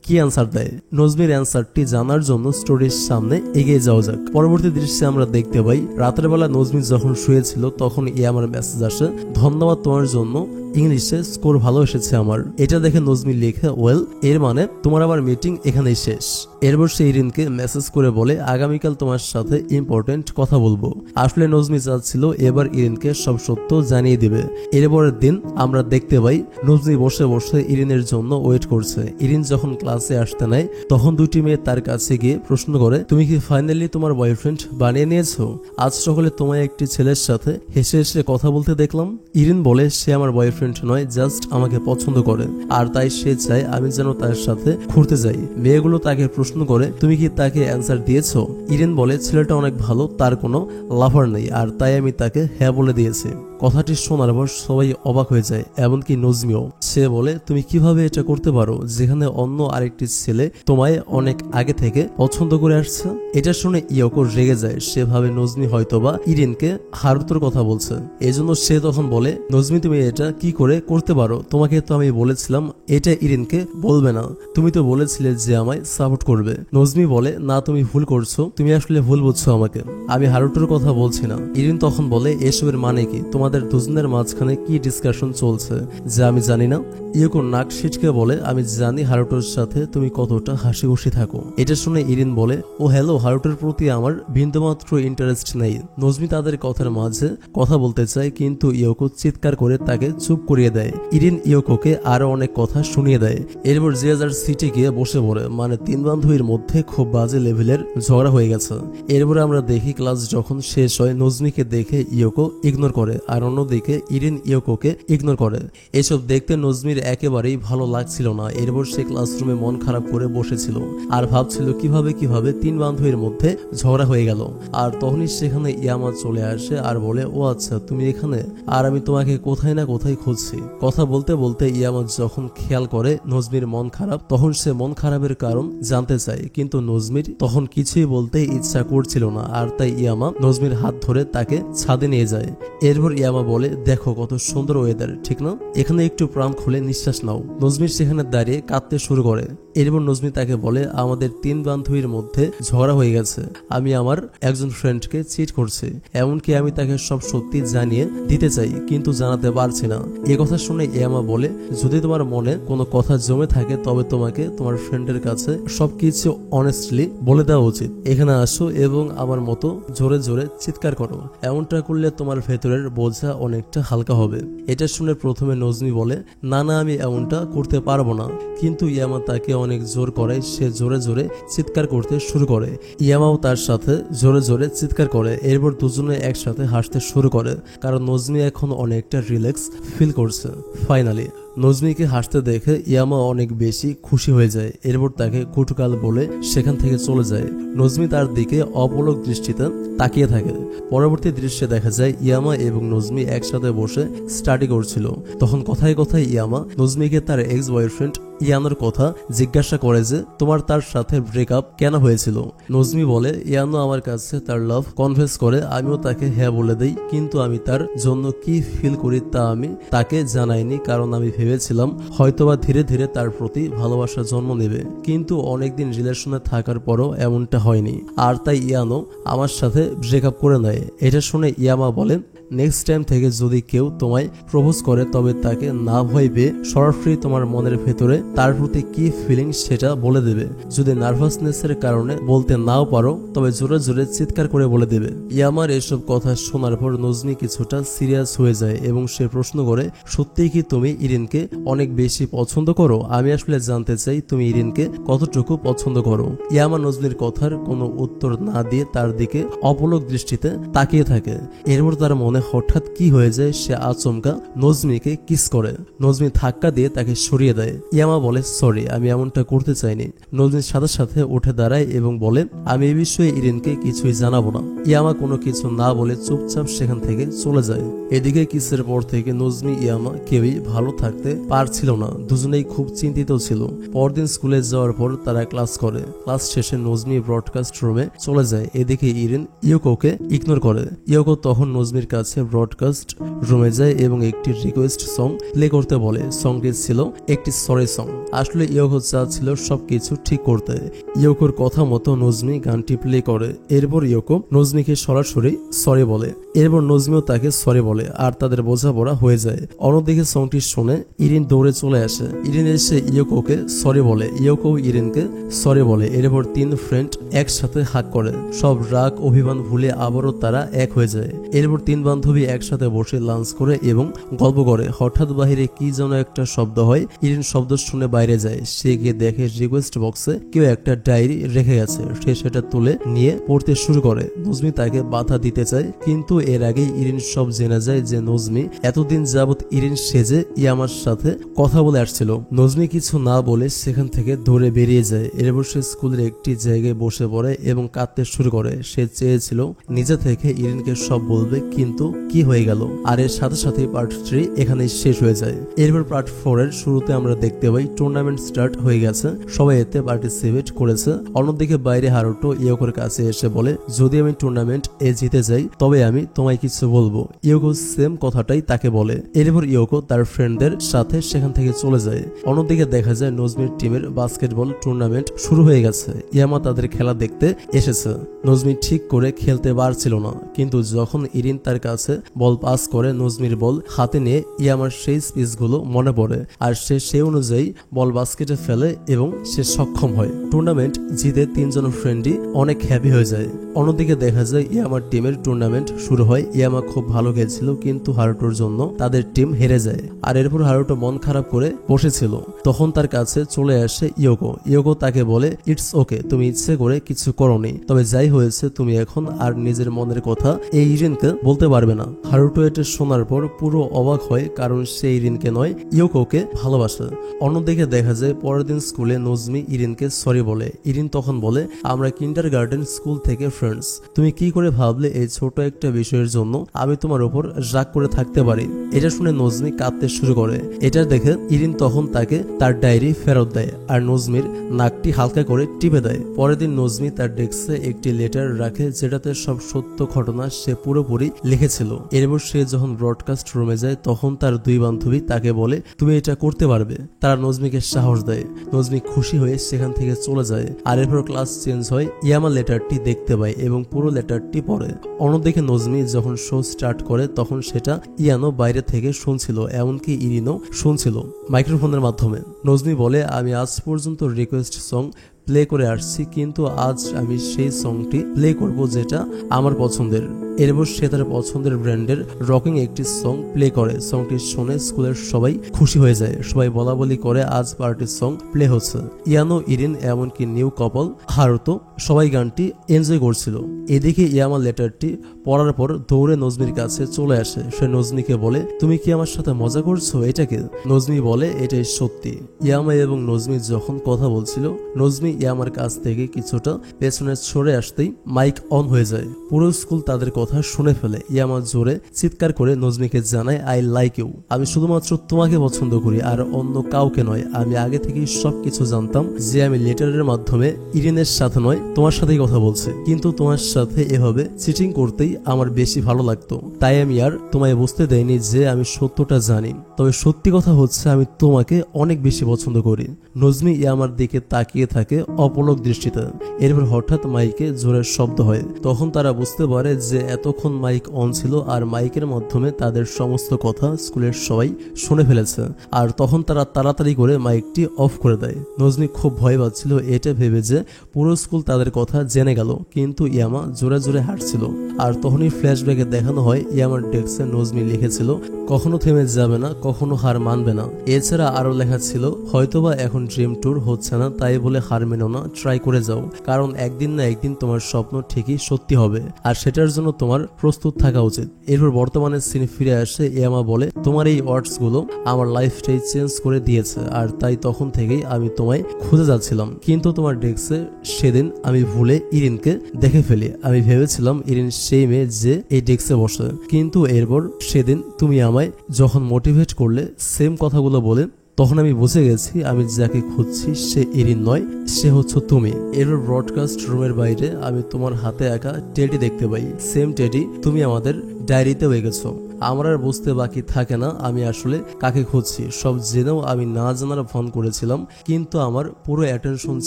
কি অ্যান্সার দেয়। নজমির অ্যান্সারটি জানার জন্য স্টোরির সামনে এগিয়ে যাওয়া যাক। পরবর্তী দৃশ্যে আমরা দেখতে পাই রাতের বেলা নজমি যখন শুয়েছিল, তখন ইয়ামার মেসেজ আসে, ধন্যবাদ তোমার জন্য ইংলিশে স্কোর ভালো এসেছে আমার। এটা দেখে নজমি লেখে ওয়েল, এর মানে তোমার আবার মিটিং এখানেই শেষ। এরপর সে ইরিনকে মেসেজ করে বলে আগামীকাল তোমার সাথে ইম্পর্টেন্ট কথা বলবো। আসলে নজমি চাচ্ছিল এবার ইরিনকে সব সত্য জানিয়ে দিবে। এরপরের দিন আমরা দেখতে পাই নজমি বসে বসে ইরিনের জন্য ওয়েট করছে। ইরিন যখন ক্লাসে আসতে নেয় তখন দুটি মেয়ে তার কাছে গিয়ে প্রশ্ন করে, তুমি কি ফাইনালি তোমার বয়ফ্রেন্ড বানিয়ে নিয়েছো? আজ সকালে তোমায় একটি ছেলের সাথে হেসে হেসে কথা বলতে দেখলাম। ইরিন বলে সে আমার বয়ফ্রেন্ড নয়, জাস্ট আমাকে পছন্দ করে, আর তাই সে চায় আমি যেন তার সাথে ঘুরতে যাই। মেয়েগুলো তাকে প্রশ্ন করে, তুমি কি তাকে অ্যান্সার দিয়েছো? ইরিন বলে ছেলেটা অনেক ভালো, তার কোনো লাভার নেই, আর তাই আমি তাকে হ্যাঁ বলে দিয়েছি। কথাটি শোনার পর সবাই অবাক হয়ে যায়, এমনকি নজমিও। সে বলে, তুমি কিভাবে এটা করতে পারো যেখানে অন্য আরেকটি ছেলে তোমায় অনেক আগে থেকে পছন্দ করে আসছে? এটা শুনে ইয়োকো রেগে যায়। সে ভাবে নজমি হয়তোবা ইরিনকে হারুতোর কথা বলছে। এজন্য সে তখন বলে, নজমি তুমি এটা কি করে করতে পারো? তোমাকে তো আমি বলেছিলাম এটা ইরিনকে বলবে না, তুমি তো বলেছিলে যে আমায় সাপোর্ট করবে। নজমি বলে, না তুমি ভুল করছো, তুমি আসলে ভুল বুঝছো আমাকে, আমি হারুটোর কথা বলছি না। ইরিন তখন বলে, এসবের মানে কি? তোমাদের দুজনের মাঝখানে কি ডিসকাশন চলছে যা আমি জানি না? ইয়োকো নাক সিটকে বলে, আমি জানি হারুটোর সাথে তুমি কতটা হাসি খুশি থাকো। এটা শুনে ইরিন বলে, ও হ্যালো, হারুটোর প্রতি আমার বিন্দুমাত্র ইন্টারেস্ট নেই। নজমি তাদের কথার মাঝে কথা বলতে চায়, কিন্তু ইয়োকো চিৎকার করে তাকে চুপ করিয়ে দেয়। ইরিন ইয়োকোকে আরো অনেক কথা শুনিয়ে দেয়। এরপর যে যার সিটে গিয়ে বসে পড়ে। মানে তিন বান্ধবীর মধ্যে খুব বাজে লেভেলের ঝগড়া হয়ে গেছে। এরপরে আমরা দেখি ক্লাস যখন শেষ হয় নজমিকে দেখে ইয়োকো ইগনোর করে, আর অন্যদিকে ইরিন ইয়োকোকে ইগনোর করে। এসব দেখতে নজমির একেবারেই ভালো লাগছিল না। এরপর সে ক্লাসরুমে মন খারাপ করে বসেছিল আর ভাবছিল কিভাবে তিন বান্ধবীর মধ্যে ঝগড়া হয়ে গেল। আর তখনই সেখানে ইয়ামা চলে আসে আর বলে, ও আচ্ছা তুমি এখানে, আর আমি তোমাকে কোথায় না কোথায় খুঁজছি। কথা বলতে বলতে ইয়ামা যখন খেয়াল করে নজমির মন খারাপ, তখন সে মন খারাপের কারণ জানতে চায়, কিন্তু নজমির তখন কিছুই বলতে ইচ্ছা করছিল না। আর তাই ইয়ামা নজমির হাত ধরে তাকে ছাদে নিয়ে যায়। এরপর ইয়ামা বলে, দেখো কত সুন্দর ওয়েদার, ঠিক না? এখানে একটু প্রাণ খুলে নিঃশ্বাস নাও। নজমির সেখানে দাঁড়িয়ে কাঁদতে শুরু করে। এরপর নজমি তাকে বলে, আমাদের তিন বান্ধবীর মধ্যে ঝগড়া হয়ে গেছে, আমি আমার একজন ফ্রেন্ডকে চিট করছি, এমনকি আমি তাকে সব সত্যি জানিয়ে দিতে চাই কিন্তু জানাতে পারছি না। এ কথা শুনে ইয়ামা বলে, যদি তোমার মনে কোনো কথা জমে থাকে তবে তোমাকে তোমার ফ্রেন্ডের কাছে সবকিছু অনেস্টলি বলে দেওয়া উচিত। এখানে আসো এবং আমার মতো জোরে জোরে চিৎকার করো, এমনটা করলে তোমার ভেতরের বোঝা অনেকটা হালকা হবে। এটা শুনে প্রথমে নজমি বলে, না আমি এমনটা করতে পারবো না, কিন্তু ইয়ামা তাকে অনেক জোর করে। সে জোরে জোরে চিৎকার করতে শুরু করে। ইয়ামাও তার সাথে জোরে জোরে চিৎকার করে। এরপর দুজনে একসাথে হাসতে শুরু করে, কারণ নজমি এখন অনেকটা রিল্যাক্স ফিল করছে। ফাইনালি নজমিকে হাসতে দেখে ইয়ামা অনেক বেশি খুশি হয়ে যায়। এরপর তাকে কুটকাল বলে সেখান থেকে চলে যায়। নজমি তার দিকে অপলক দৃষ্টিতে তাকিয়ে থাকে। পরবর্তী দৃশ্যে দেখা যায় ইয়ামা এবং নজমি একসাথে বসে স্টাডি করছিল। তখন কথায় কথায় ইয়ামা নজমিকে তার এক্স বয়ফ্রেন্ড ইয়ানোর কথা জিজ্ঞাসা করে যে তোমার তার সাথে ব্রেকআপ কেন হয়েছিল। নজমি বলে, ইয়ানো আমার কাছে তার লাভ কনফেস করে, আমিও তাকে হ্যাঁ বলে দেই, কিন্তু আমি তার জন্য কি ফিল করি তা আমি তাকে জানাইনি, কারণ আমি ভেবেছিলাম হয়তোবা ধীরে ধীরে তার প্রতি ভালোবাসা জন্ম নেবে, কিন্তু অনেকদিন রিলেশনে থাকার পরও এমনটা হয়নি, আর তাই ইয়ানো আমার সাথে ব্রেকআপ করে নেয়। এটা শুনে ইয়ামা বলেন, নেক্সট টাইম থেকে যদি কেউ তোমায় প্রপোজ করে তবে তাকে না ভয় পেয়ে সরাসরি তোমার মনের ভেতরে তার প্রতি কি ফিলিংস সেটা বলে দেবে। যদি নার্ভাসনেসের কারণে বলতে নাও পারো তবে জোরে জোরে চিৎকার করে বলে দেবে। ইয়ামার এসব কথা শোনার পর নজমি কিছুটা সিরিয়াস হয়ে যায় এবং সে প্রশ্ন করে, সত্যিই কি তুমি ইরিনকে অনেক বেশি পছন্দ করো? আমি আসলে জানতে চাই তুমি ইরিনকে কতটুকু পছন্দ করো। ইয়ামা নজমির কথার কোনো উত্তর না দিয়ে তার দিকে অপলক দৃষ্টিতে তাকিয়ে থাকে। এরপর তার মনে হঠাৎ কি হয়ে যায়, সে আচমকা নজমিকে কিস করে। নজমি ধাক্কা দিয়ে তাকে সরিয়ে দেয়। ইয়ামা বলে, সরি, আমি এমনটা করতে চাইনি। নজমির সাথে সাথে উঠে দাঁড়ায় এবং বলে, আমি এই বিষয়ে ইরিনকে কিছুই জানাবো না। ইয়ামা কোনো কিছু না বলে চুপচাপ সেখান থেকে চলে যায়। এদিকে কিসের পর থেকে নজমি ইয়ামা কেউই ভালো থাকতে পারছিল না। দুজনেই খুব চিন্তিত ছিল। পরদিন স্কুলে যাওয়ার পর তারা ক্লাস করে। ক্লাস শেষে নজমি ব্রডকাস্ট রুমে চলে যায়। এদিকে ইরিন ইয়োকোকে ইগনোর করে। ইয়োকো তখন নজমির কাছে কাছে ব্রডকাস্ট রুমে যায় এবং একটি রিকোয়েস্ট সং প্লে করতে বলে। সংটি ছিল একটি সরি সং। আসলে ইয়োকো চাচ্ছিল সবকিছু ঠিক করতে। ইয়োকোর কথা মতো নজমি গানটি প্লে করে। এরপর ইয়োকো নজমিকে সরাসরি সরি বলে। এরপর নজমিও তাকে সরি বলে আর তাদের বোঝাপড়া হয়ে যায়। অন্যদিকে সংটি শুনে ইরিন দৌড়ে চলে আসে। ইরিন এসে ইয়োকোকে সরি বলে, ইয়োকো ইরিনকে সরি বলে। এরপর তিন ফ্রেন্ড একসাথে হাগ করে। সব রাগ অভিমান ভুলে আবারও তারা এক হয়ে যায়। এরপর তিন বান্ধবী একসাথে বসে লাঞ্চ করে এবং গল্প করে। হঠাৎ বাহিরে কি যেন একটা শব্দ হয়। ইরিন শব্দ শুনে বাইরে যায়। সে গিয়ে দেখে রিকোয়েস্ট বক্সে কেউ একটা ডায়েরি রেখে গেছে। সে সেটা তুলে নিয়ে পড়তে শুরু করে। নজমি তাকে বাধা দিতে চায়, কিন্তু এর আগেই ইরিন সব জেনে যায় যে নজমি এতদিন যাবৎ ইরিন সেজে ইয়ামার সাথে কথা বলে আসছিল। নজমি কিছু না বলে সেখান থেকে দৌড়ে বেরিয়ে যায়। এরপর সে স্কুলের একটি জায়গায় বসে পড়ে এবং কাঁদতে শুরু করে। সে চেয়েছিল নিজে থেকে ইরিনকে সব বলবে, কিন্তু কি হয়ে গেল। আর এর সাথে সাথে পার্ট 3 এখানেই শেষ হয়ে যায়। এরপর পার্ট 4 এর শুরুতে আমরা দেখতে পাই টুর্নামেন্ট স্টার্ট হয়ে গেছে, সবাই এতে পার্টিসিপেট করেছে। অন্যদিকে বাইরে হারুটো ইয়োকোর কাছে এসে বলে, যদি আমি টুর্নামেন্ট জিতে যাই তবে আমি তোমায় কিছু বলবো। ইয়োকো সেম কথাটাই তাকে বলে। এরপর ইয়োকো তার ফ্রেন্ডদের সাথে সেখান থেকে চলে যায়। অন্যদিকে দেখা যায় নজমির টিমের বাস্কেটবল টুর্নামেন্ট শুরু হয়ে গেছে। ইয়ামা তাদের খেলা দেখতে এসেছে। নজমি ঠিক করে খেলতে পারছিল না, কিন্তু যখন ইরিন তার কাছে বল পাস করে নজমির বল হাতে নিয়ে ইয়ামার সেই স্পিচগুলো মনে পড়ে আর সে সেই অনুযায়ী বল বাস্কেটে ফেলে এবং সে সক্ষম হয়। টুর্নামেন্ট জিতে তিনজন ফ্রেন্ডই অনেক হ্যাপি হয়ে যায়। অন্যদিকে দেখা যায় ইয়ামার টিমের টুর্নামেন্ট শুরু হয়। ইয়ামা খুব ভালো খেলছিল, কিন্তু হারুটোর জন্য তাদের টিম হেরে যায়। আর এরপর হারুটো মন খারাপ করে বসেছিল। তখন তার কাছে চলে আসে ইয়োকো। ইয়োকো তাকে বলে, ইটস ওকে, তুমি ইচ্ছে করে কিছু করোনি, তবে যাই হয়েছে তুমি এখন আর নিজের মনের কথা এই ইরিনকে বলতে পারবে না। হারুটো এটা শোনার পর পুরো অবাক হয়, কারণ সে ইরিনকে নয় ইয়োকোকে ভালোবাসে। অন্যদিকে দেখা যায় পরের দিন স্কুলে নজমি ইরিনকে সরি বলে। ইরিন তখন বলে, আমরা কিন্ডারগার্টেন স্কুল থেকে ফ্রেন্ডস। তুমি কি করে ভাবলে এই ছোট একটা বিষয়ের জন্য আমি তোমার উপর রাগ করে থাকতে পারি। এটা শুনে নজমি কাঁদতে শুরু করে। এটা দেখে ইরিন তখন তাকে তার ডায়েরি ফেরত দেয় আর নজমির নাকটি হালকা করে টিপে দেয়। পরের দিন নজমি তার ডেস্কে একটি লেটার রাখে, যেটাতে সব সত্য ঘটনা সে পুরোপুরি লিখেছিল। এরপর সে যখন ব্রডকাস্ট রুমে যায় তখন তার দুই বান্ধবী তাকে বলে, তুমি এটা করতে পারবে। তারা নজমিকে সাহস দেয়। নজমি খুশি হয়ে সেখান থেকে চলে যায়। আর এরপর ক্লাস চেঞ্জ হয়। ইয়ামা লেটারটি দেখতে পায় এবং পুরো লেটারটি পড়ে। অন্যদিকে নজমি যখন শো স্টার্ট করে তখন সেটা ইয়ানো বাইরে থেকে শুনছিল, এমনকি ইরিনও শুনছিল মাইক্রোফোনের মাধ্যমে। নজমি বলে, আমি আজ পর্যন্ত রিকোয়েস্ট সং প্লে করে আসছি, কিন্তু আজ আমি সেই সংটি প্লে করব যেটা আমার পছন্দের। এরপর সে তার পছন্দের ব্র্যান্ডের রকিং একটি সং প্লে করে। সংটি শুনে স্কুলের সবাই খুশি হয়ে যায়। সবাই বলা বলি করে আজ পার্টির সং প্লে হচ্ছে। ইয়ানো, ইরিন, এমনকি নিউ কাপল হারুতো সবাই গানটি এনজয় করছিল। এদিকে ইয়ামা লেটারটি পড়ার পর দৌড়ে নজমির কাছে চলে আসে। সে নজমিকে বলে, তুমি কি আমার সাথে মজা করছো? এটাকে নজমি বলে, এটাই সত্যি। ইয়ামা এবং নজমি যখন কথা বলছিল, নজমি ইয়ামার কাছ থেকে কিছুটা পেছনে সরে আসতেই মাইক অন হয়ে যায়। পুরো স্কুল তাদের কথা শুনে ফেলে। ইয়ামা জোরে চিৎকার করে নজমিকে জানায়, আই লাইক ইউ। আমি শুধুমাত্র তোমাকে পছন্দ করি আর অন্য কাউকে নয়। আমি আগে থেকেই সবকিছু জানতাম যে আমি লেটারের মাধ্যমে ইরিনের সাথে নয় তোমার সাথেই কথা বলছি, কিন্তু তোমার সাথে এভাবে চিটিং করতেই আমার বেশি ভালো লাগতো। তাই আমি আর তোমায় বুঝতে দেয়নি যে আমি সত্যটা জানি। তবে সত্যি কথা হচ্ছে আমি তোমাকে অনেক বেশি পছন্দ করি। নজমি ইয়ামার দিকে তাকিয়ে থাকে অপলক দৃষ্টিতে। এরপর হঠাৎ মাইকে জোরের শব্দ হয়। তখন তারা বুঝতে পারে যে এতক্ষণ মাইক অন ছিল আর মাইকের মাধ্যমে তাদের সমস্ত কথা স্কুলের সবাই শুনে ফেলেছে। আর তখন তারা তাড়াতাড়ি করে মাইকটি অফ করে দেয়। নজমি খুব ভয় পাচ্ছিল এটা ভেবে যে পুরো স্কুল তাদের কথা জেনে গেল, কিন্তু ইয়ামা জোরে জোরে হাঁটছিল। আর তখনই ফ্ল্যাশব্যাকে দেখানো হয় ইয়ামার ডেস্কে নজমি লিখেছিল, কখনো থেমে যাবে না, কখনো হার মানবে না। এছাড়া আরো লেখা ছিল, হয়তোবা এখন ড্রিম ট্যুর হচ্ছে না, তাই বলে হার মেনো না, ট্রাই করে যাও, কারণ একদিন না একদিন তোমার স্বপ্ন ঠিকই সত্যি হবে আর সেটার জন্য তোমার প্রস্তুত থাকা উচিত। এরপর বর্তমানে সিনে ফিরে আসে। ইয়ামা বলে, তোমার এই ওয়ার্ডস গুলো আমার লাইফটাই চেঞ্জ করে দিয়েছে আর তাই তখন থেকেই আমি তোমায় খুঁজে যাচ্ছিলাম, কিন্তু তোমার ডেস্কে সেদিন আমি ভুলে ইরিনকে দেখে ফেলি। আমি ভেবেছিলাম ইরিন সেই মেয়ে যে এই ডেস্কে বসে, কিন্তু এরপর সেদিন তুমি আমায় যখন মোটিভেট করলে সেম কথাগুলো বলে তখন আমি বুঝে গেছি আমি যাকে খুঁজছি সে এরিন নয়, সে হচ্ছে তুমি। এরপর ব্রডকাস্ট রুমের বাইরে আমি তোমার হাতে একা টেডি দেখতে পাই। সেম টেডি তুমি আমাদের ডায়েরিতেও এঁকেছো। আমার আর বুঝতে বাকি থাকে না আমি আসলে কাকে খুঁজছি। সব জেনেও আমি না জানার ফোন করেছিলাম, কিন্তু আমার পুরো অ্যাটেনশন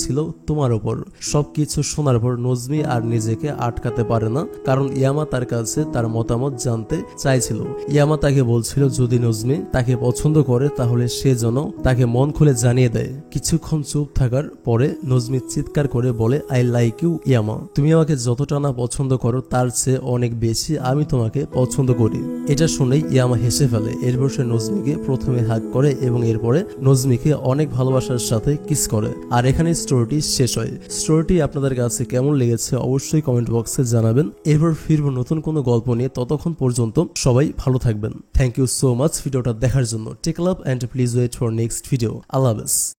ছিল তোমার ওপর। সবকিছু শোনার পর নজমি আর নিজেকে আটকাতে পারে না, কারণ ইয়ামা তার কাছে তার মতামত জানতে চাইছিল। ইয়ামা তাকে বলছিল যদি নজমি তাকে পছন্দ করে তাহলে সে যেন তাকে মন খুলে জানিয়ে দেয়। কিছুক্ষণ চুপ থাকার পরে নজমি চিৎকার করে বলে, আই লাইক ইউ ইয়ামা। তুমি আমাকে যতটা না পছন্দ করো তার চেয়ে অনেক বেশি আমি তোমাকে পছন্দ করি। এটা শুনেই ইয়ামা হেসে ফেলে। এরপর সে নজমিকে প্রথমে হাগ করে এবং এরপরে নজমিকে অনেক ভালোবাসার সাথে কিস করে। আর এখানে স্টোরিটি শেষ হয়। স্টোরিটি আপনাদের কাছে কেমন লেগেছে অবশ্যই কমেন্ট বক্সে জানাবেন। এরপর ফিরবো নতুন কোনো গল্প নিয়ে, ততক্ষণ পর্যন্ত সবাই ভালো থাকবেন। থ্যাংক ইউ সো মাচ ভিডিওটা দেখার জন্য। Take love and please wait for next video. আল্লাহ হাফেজ।